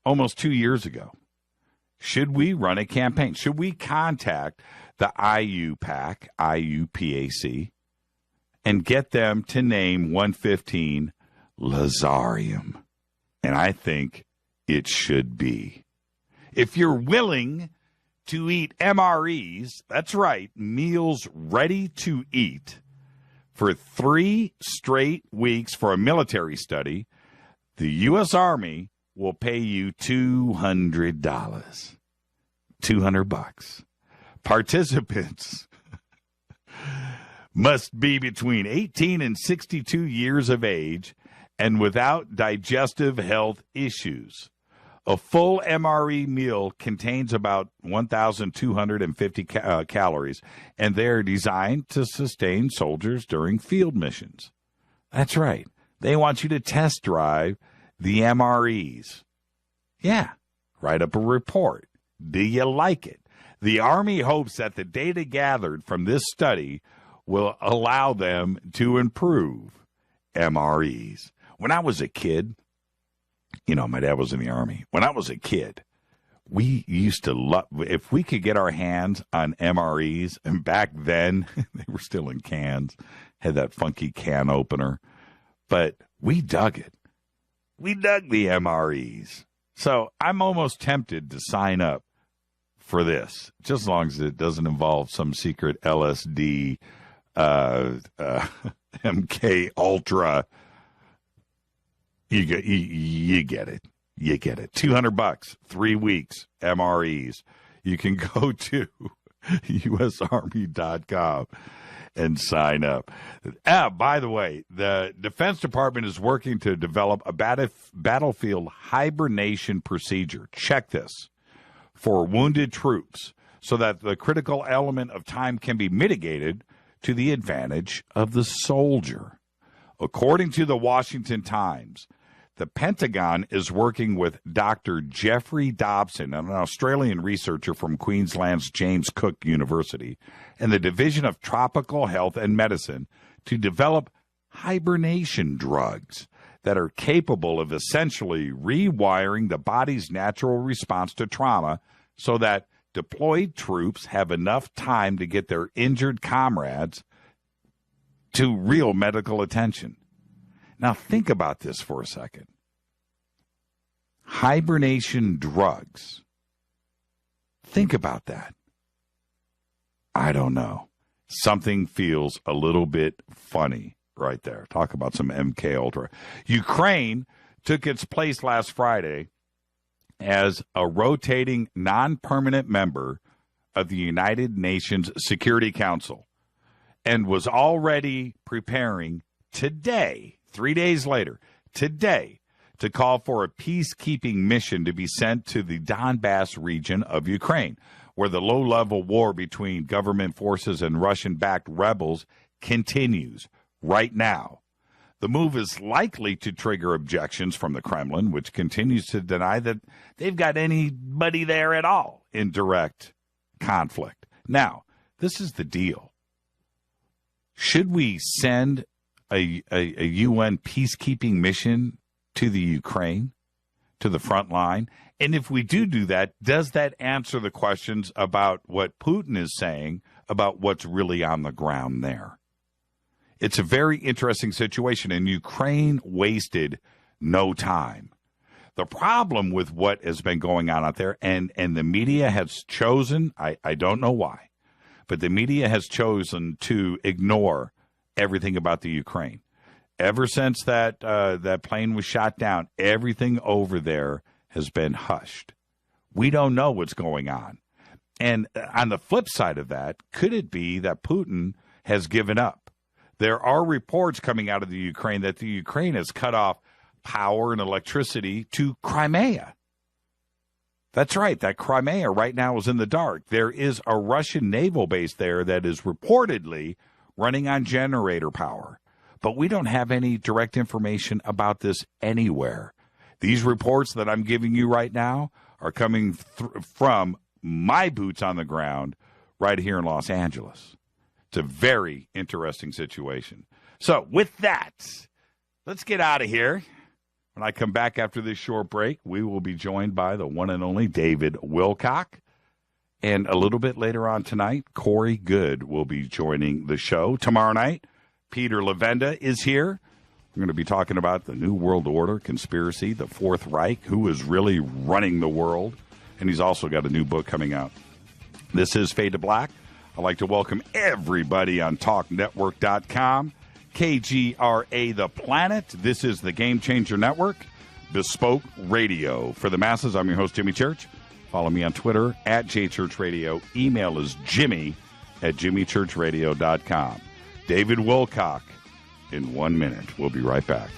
almost 2 years ago. Should we run a campaign? Should we contact the IUPAC, IUPAC, and get them to name 115 lazarium? And I think it should be. If you're willing to eat MREs, that's right, meals ready to eat, for 3 straight weeks for a military study, the U.S. Army will pay you $200. $200. Participants must be between 18 and 62 years of age and without digestive health issues. A full MRE meal contains about 1,250 calories, and they're designed to sustain soldiers during field missions. That's right. They want you to test drive the MREs. Yeah, write up a report. Do you like it? The Army hopes that the data gathered from this study will allow them to improve MREs. When I was a kid, you know, my dad was in the Army. When I was a kid, we used to love, if we could get our hands on MREs, and back then, they were still in cans, had that funky can opener, but we dug it. We dug the MREs. So I'm almost tempted to sign up for this, just as long as it doesn't involve some secret LSD, MK Ultra. You get it. You get it. $200, 3 weeks, MREs. You can go to usarmy.com and sign up. By the way, the Defense Department is working to develop a battlefield hibernation procedure. Check this. For wounded troops, so that the critical element of time can be mitigated to the advantage of the soldier. according to the Washington Times, the Pentagon is working with Dr. Jeffrey Dobson, an Australian researcher from Queensland's James Cook University, and the Division of Tropical Health and Medicine to develop hibernation drugs that are capable of essentially rewiring the body's natural response to trauma so that deployed troops have enough time to get their injured comrades to real medical attention. Now, think about this for a second. Hibernation drugs. Think about that. I don't know. Something feels a little bit funny right there. Talk about some MK Ultra. Ukraine took its place last Friday as a rotating non-permanent member of the United Nations Security Council and was already preparing today, 3 days later, today, to call for a peacekeeping mission to be sent to the Donbass region of Ukraine, where the low-level war between government forces and Russian-backed rebels continues right now. The move is likely to trigger objections from the Kremlin, which continues to deny that they've got anybody there at all in direct conflict. Now, this is the deal. Should we send a UN peacekeeping mission to the Ukraine, to the front line? And if we do that, does that answer the questions about what Putin is saying about what's really on the ground there? It's a very interesting situation, and Ukraine wasted no time. The problem with what has been going on out there, and the media has chosen, I don't know why, but the media has chosen to ignore everything about the Ukraine. Ever since that plane was shot down, everything over there has been hushed. We don't know what's going on. And on the flip side of that, could it be that Putin has given up? There are reports coming out of the Ukraine that the Ukraine has cut off power and electricity to Crimea. That's right. That Crimea right now is in the dark. There is a Russian naval base there that is reportedly running on generator power. But we don't have any direct information about this anywhere. These reports that I'm giving you right now are coming from my boots on the ground right here in Los Angeles. It's a very interesting situation. So with that, let's get out of here. When I come back after this short break, we will be joined by the one and only David Wilcock. And a little bit later on tonight, Corey Goode will be joining the show. Tomorrow night, Peter Lavenda is here. We're going to be talking about the New World Order, conspiracy, the Fourth Reich, who is really running the world. And he's also got a new book coming out. This is Fade to Black. I'd like to welcome everybody on TalkNetwork.com, KGRA The Planet. This is the Game Changer Network, Bespoke Radio. For the masses, I'm your host, Jimmy Church. Follow me on Twitter, @JChurchRadio. Email is jimmy@jimmychurchradio.com. David Wilcock in 1 minute. We'll be right back.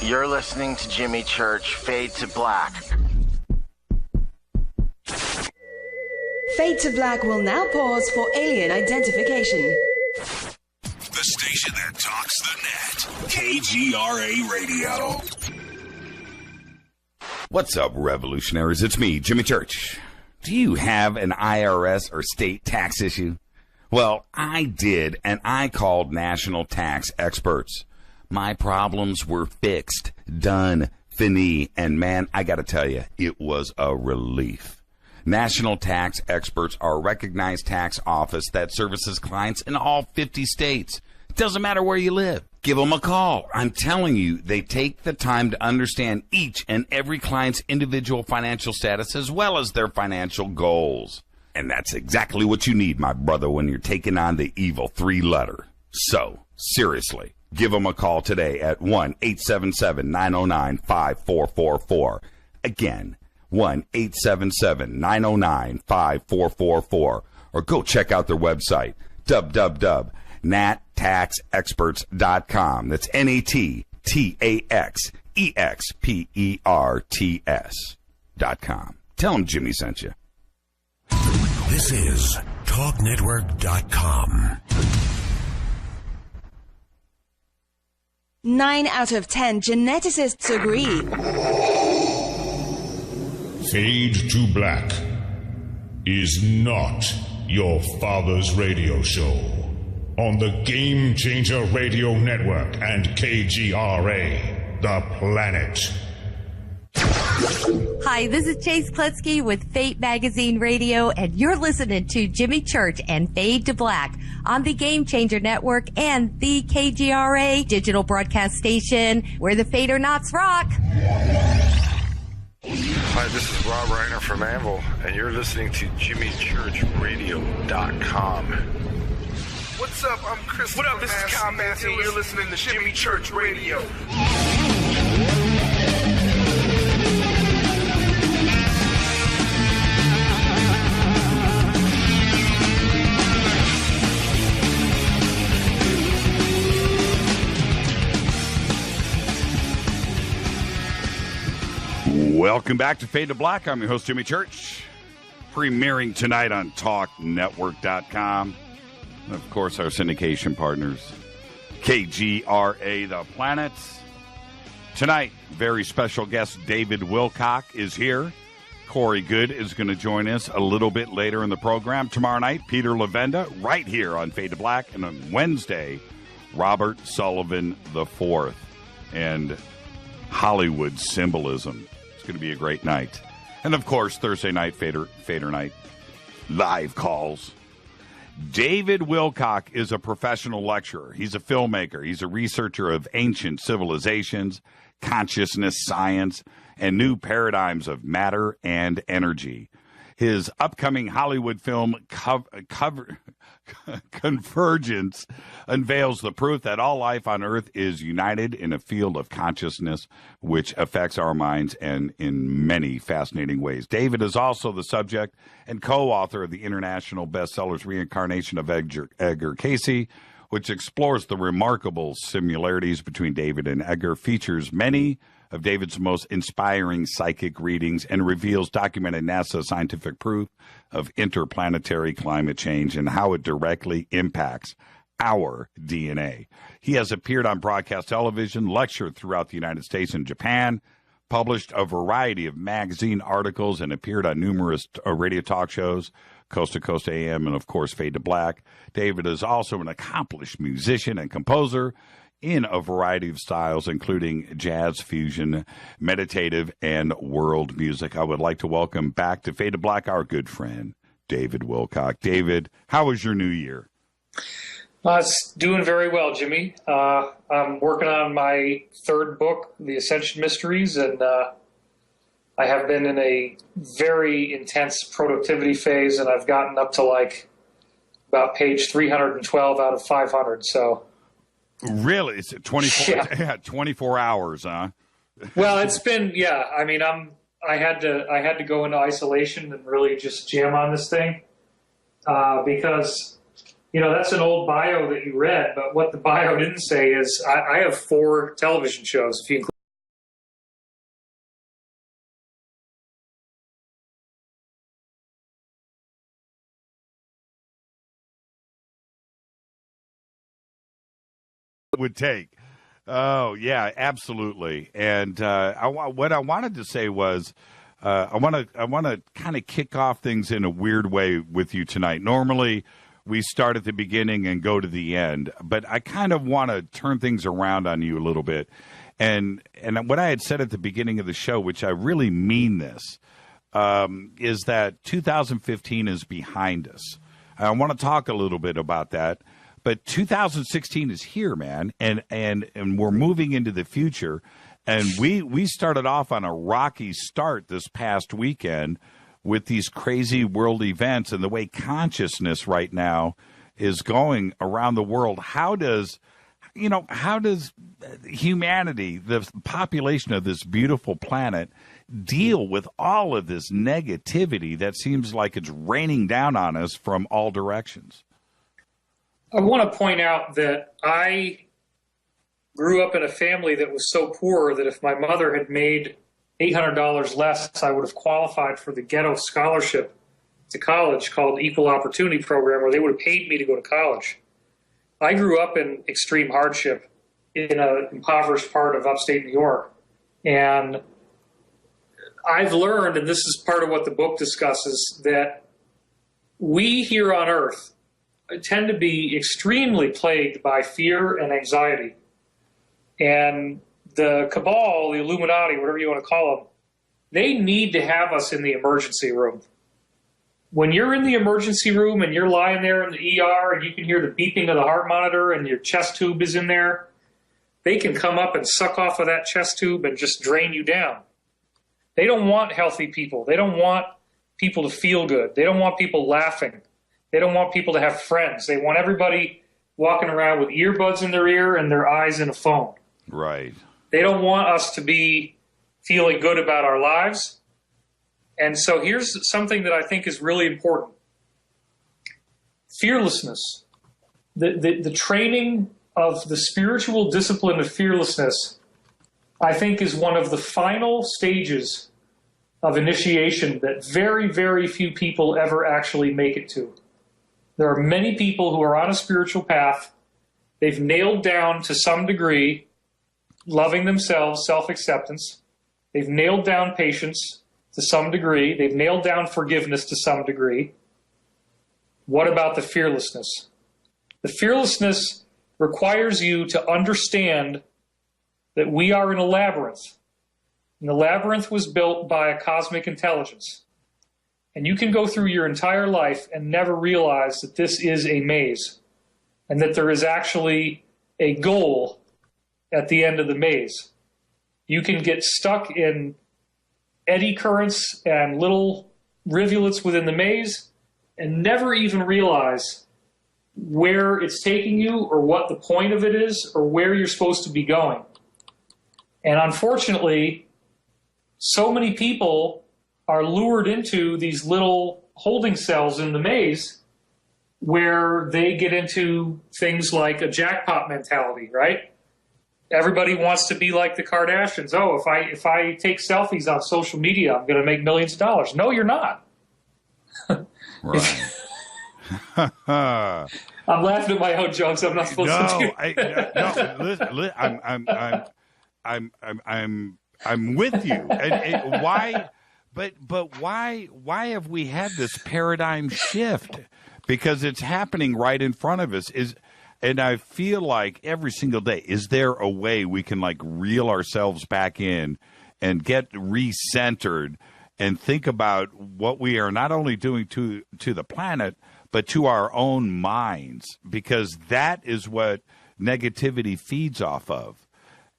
You're listening to Jimmy Church, Fade to Black. Fade to Black will now pause for alien identification. The station that talks the net. KGRA Radio. What's up, revolutionaries? It's me, Jimmy Church. Do you have an IRS or state tax issue? Well, I did, and I called national tax experts. My problems were fixed, done, fini, and man, I gotta tell you, it was a relief. National Tax Experts are a recognized tax office that services clients in all 50 states. It doesn't matter where you live. Give them a call. I'm telling you, they take the time to understand each and every client's individual financial status as well as their financial goals. And that's exactly what you need, my brother, when you're taking on the evil 3-letter. So, seriously. Give them a call today at 1-877-909-5444. Again, 1-877-909-5444. or go check out their website, www.nattaxexperts.com. That's NATTAXEXPERTS.com. Tell them Jimmy sent you. This is TalkNetwork.com. 9 out of 10 geneticists agree. Fade to Black is not your father's radio show on the Game Changer Radio Network and KGRA, The Planet. Hi, this is Chase Kletsky with Fate Magazine Radio, and you're listening to Jimmy Church and Fade to Black on the Game Changer Network and the KGRA digital broadcast station where the Fade or Nots rock. Hi, this is Rob Reiner from Anvil, and you're listening to JimmyChurchRadio.com. What's up? I'm Chris. What up? This is Kyle Massey, and you're listening to Jimmy Church Radio. Welcome back to Fade to Black. I'm your host, Jimmy Church. Premiering tonight on TalkNetwork.com. And of course, our syndication partners, KGRA, The Planet. Tonight, very special guest David Wilcock is here. Corey Goode is going to join us a little bit later in the program. Tomorrow night, Peter Lavenda, right here on Fade to Black. And on Wednesday, Robert Sullivan IV and Hollywood symbolism. Going to be a great night. And of course, Thursday night, Fader night, live calls. David Wilcock is a professional lecturer. He's a filmmaker. He's a researcher of ancient civilizations, consciousness, science, and new paradigms of matter and energy. His upcoming Hollywood film, Convergence, unveils the proof that all life on Earth is united in a field of consciousness which affects our minds and in many fascinating ways. David is also the subject and co-author of the international bestsellers Reincarnation of Edgar Cayce, which explores the remarkable similarities between David and Edgar, features many of David's most inspiring psychic readings, and reveals documented NASA scientific proof of interplanetary climate change and how it directly impacts our DNA. He has appeared on broadcast television, lectured throughout the United States and Japan, published a variety of magazine articles, and appeared on numerous radio talk shows, Coast to Coast AM, and of course Fade to Black. David is also an accomplished musician and composer in a variety of styles, including jazz, fusion, meditative, and world music. I would like to welcome back to Fade to Black our good friend, David Wilcock. David, how was your new year? It's doing very well, Jimmy. I'm working on my third book, The Ascension Mysteries, and I have been in a very intense productivity phase, and I've gotten up to like about page 312 out of 500, so... Really? It's 24 hours, huh? Well, it's been, yeah. I mean, I had to go into isolation and really just jam on this thing because, you know, that's an old bio that you read, but what the bio didn't say is I have 4 television shows, if you include would take. Oh, yeah, absolutely. And what I wanted to say was I want to kind of kick off things in a weird way with you tonight. Normally, we start at the beginning and go to the end, but I kind of want to turn things around on you a little bit. And what I had said at the beginning of the show, which I really mean this, is that 2015 is behind us. I want to talk a little bit about that. But 2016 is here, man, and we're moving into the future. And we started off on a rocky start this past weekend with these crazy world events and the way consciousness right now is going around the world. How does how does humanity, the population of this beautiful planet, deal with all of this negativity that seems like it's raining down on us from all directions? I want to point out that I grew up in a family that was so poor that if my mother had made $800 less, I would have qualified for the ghetto scholarship to college called Equal Opportunity Program, where they would have paid me to go to college. I grew up in extreme hardship in an impoverished part of upstate New York. And I've learned, and this is part of what the book discusses, that we here on Earth tend to be extremely plagued by fear and anxiety. And the cabal, the Illuminati, whatever you want to call them, they need to have us in the emergency room. When you're in the emergency room and you're lying there in the ER and you can hear the beeping of the heart monitor and your chest tube is in there, they can come up and suck off of that chest tube and just drain you down. They don't want healthy people. They don't want people to feel good. They don't want people laughing. They don't want people to have friends. They want everybody walking around with earbuds in their ear and their eyes in a phone. Right. They don't want us to be feeling good about our lives. And so here's something that I think is really important. Fearlessness. The training of the spiritual discipline of fearlessness, I think, is one of the final stages of initiation that very, very few people ever actually make it to. There are many people who are on a spiritual path. They've nailed down to some degree loving themselves, self-acceptance. They've nailed down patience to some degree. They've nailed down forgiveness to some degree. What about the fearlessness? The fearlessness requires you to understand that we are in a labyrinth. And the labyrinth was built by a cosmic intelligence. And you can go through your entire life and never realize that this is a maze and that there is actually a goal at the end of the maze. You can get stuck in eddy currents and little rivulets within the maze and never even realize where it's taking you or what the point of it is or where you're supposed to be going. And unfortunately, so many people are lured into these little holding cells in the maze where they get into things like a jackpot mentality, right? Everybody wants to be like the Kardashians. Oh, if I take selfies on social media, I'm going to make millions of dollars. No, you're not. Right. I'm laughing at my own jokes. I'm not supposed to do. I'm with you. And why? But why have we had this paradigm shift? Because it's happening right in front of us. And I feel like every single day, is there a way we can like reel ourselves back in and get recentered and think about what we are not only doing to the planet, but to our own minds? Because that is what negativity feeds off of.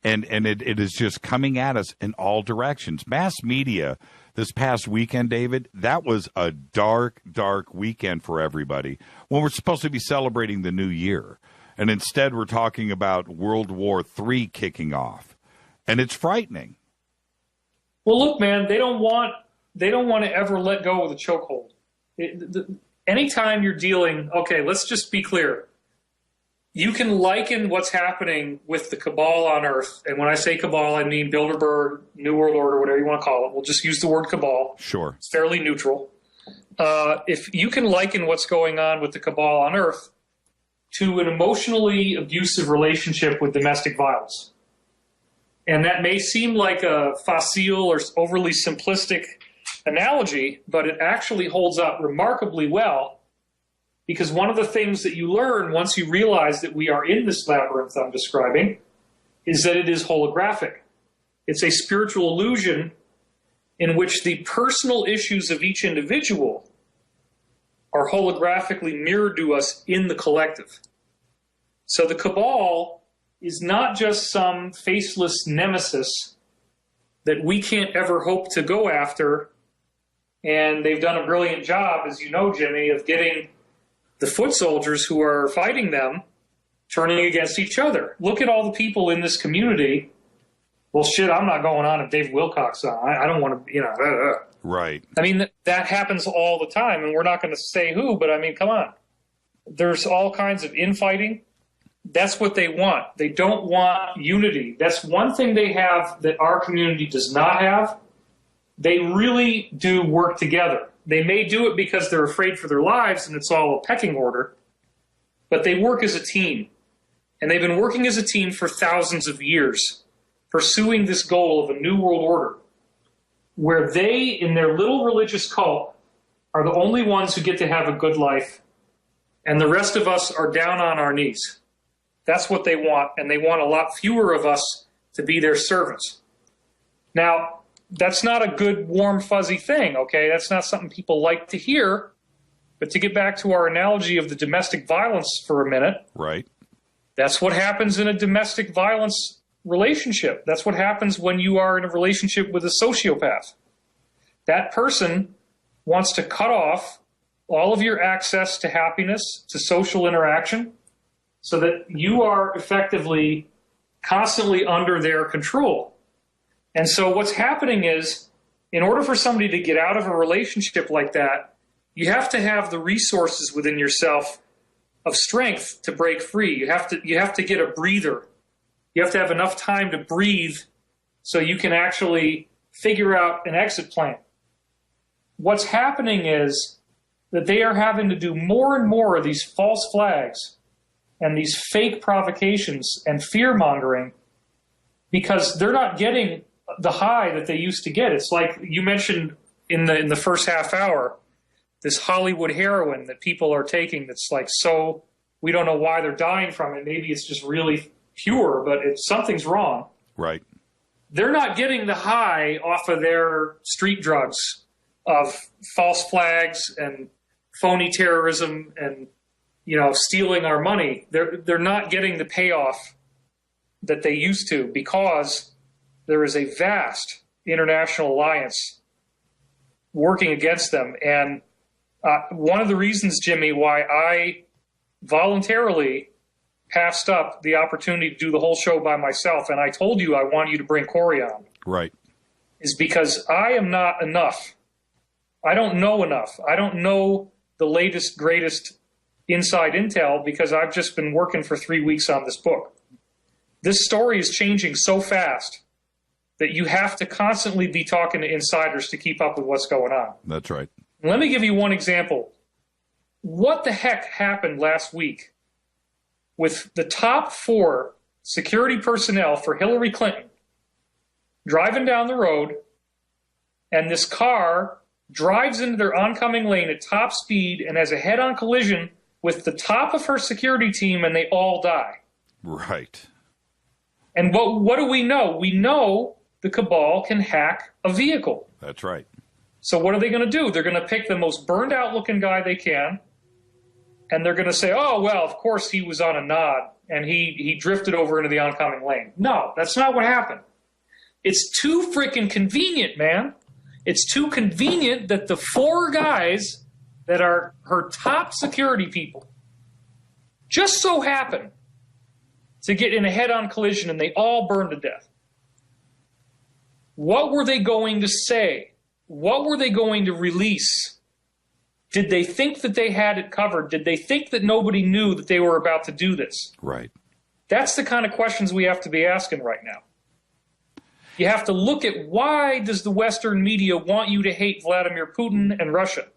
And it is just coming at us in all directions. Mass media this past weekend, David, that was a dark, dark weekend for everybody when we're supposed to be celebrating the new year. And instead, we're talking about World War III kicking off. And it's frightening. Well, look, man, they don't want to ever let go of the chokehold. Anytime you're dealing, okay, let's just be clear. You can liken what's happening with the cabal on Earth. And when I say cabal, I mean Bilderberg, New World Order, whatever you want to call it. We'll just use the word cabal. Sure. It's fairly neutral. If you can liken what's going on with the cabal on Earth to an emotionally abusive relationship with domestic violence. And that may seem like a facile or overly simplistic analogy, but it actually holds up remarkably well, because one of the things that you learn once you realize that we are in this labyrinth I'm describing is that it is holographic. It's a spiritual illusion in which the personal issues of each individual are holographically mirrored to us in the collective. So the cabal is not just some faceless nemesis that we can't ever hope to go after. And they've done a brilliant job, as you know, Jimmy, of getting the foot soldiers who are fighting them turning against each other. Look at all the people in this community. Well, shit, I'm not going on if Dave Wilcock's on. I don't want to, Right. I mean, that happens all the time, and we're not going to say who, but I mean, come on. There's all kinds of infighting. That's what they want. They don't want unity. That's one thing they have that our community does not have. They really do work together. They may do it because they're afraid for their lives and it's all a pecking order, but they work as a team. And they've been working as a team for thousands of years, pursuing this goal of a new world order, where they, in their little religious cult, are the only ones who get to have a good life, and the rest of us are down on our knees. That's what they want, and they want a lot fewer of us to be their servants. Now, that's not a good, warm, fuzzy thing, okay? That's not something people like to hear. But to get back to our analogy of the domestic violence for a minute, right? That's what happens in a domestic violence relationship. That's what happens when you are in a relationship with a sociopath. That person wants to cut off all of your access to happiness, to social interaction, so that you are effectively constantly under their control. And so what's happening is, in order for somebody to get out of a relationship like that, you have to have the resources within yourself of strength to break free. You have to get a breather. You have to have enough time to breathe so you can actually figure out an exit plan. What's happening is that they are having to do more and more of these false flags and these fake provocations and fear-mongering because they're not getting the high that they used to get. It's like you mentioned in the first half hour, this Hollywood heroin that people are taking that's like so, we don't know why they're dying from it. Maybe it's just really pure, but something's wrong. Right. They're not getting the high off of their street drugs of false flags and phony terrorism and, stealing our money. They're not getting the payoff that they used to because there is a vast international alliance working against them. And one of the reasons, Jimmy, why I voluntarily passed up the opportunity to do the whole show by myself, and I told you I want you to bring Corey on, right, is because I am not enough. I don't know enough. I don't know the latest, greatest inside intel because I've just been working for 3 weeks on this book. This story is changing so fast that you have to constantly be talking to insiders to keep up with what's going on. That's right. Let me give you one example. What the heck happened last week with the top 4 security personnel for Hillary Clinton driving down the road, and this car drives into their oncoming lane at top speed and has a head-on collision with the top of her security team, and they all die. Right. And what do we know? We know the cabal can hack a vehicle. That's right. So what are they going to do? They're going to pick the most burned out looking guy they can, and they're going to say, oh, well, of course he was on a nod, and he drifted over into the oncoming lane. No, that's not what happened. It's too freaking convenient, man. It's too convenient that the 4 guys that are her top security people just so happen to get in a head-on collision, and they all burn to death. What were they going to say? What were they going to release? Did they think that they had it covered? Did they think that nobody knew that they were about to do this? Right. That's the kind of questions we have to be asking right now. You have to look at why does the Western media want you to hate Vladimir Putin and Russia?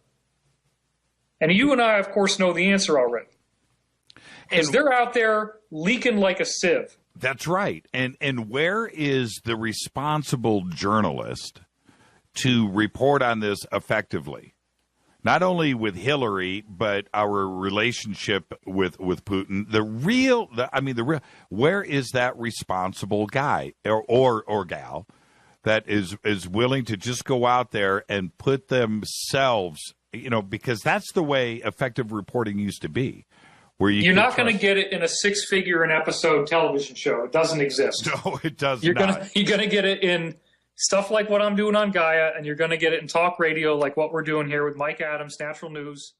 And you and I, of course, know the answer already. Because they're out there leaking like a sieve. That's right. And where is the responsible journalist to report on this effectively? Not only with Hillary, but our relationship with Putin. Where is that responsible guy or gal that is willing to just go out there and put themselves, because that's the way effective reporting used to be. Where you're not going to get it in a 6-figure an episode television show. It doesn't exist. No, it does You're not. You're going to get it in stuff like what I'm doing on Gaia, and you're going to get it in talk radio like what we're doing here with Mike Adams, Natural News.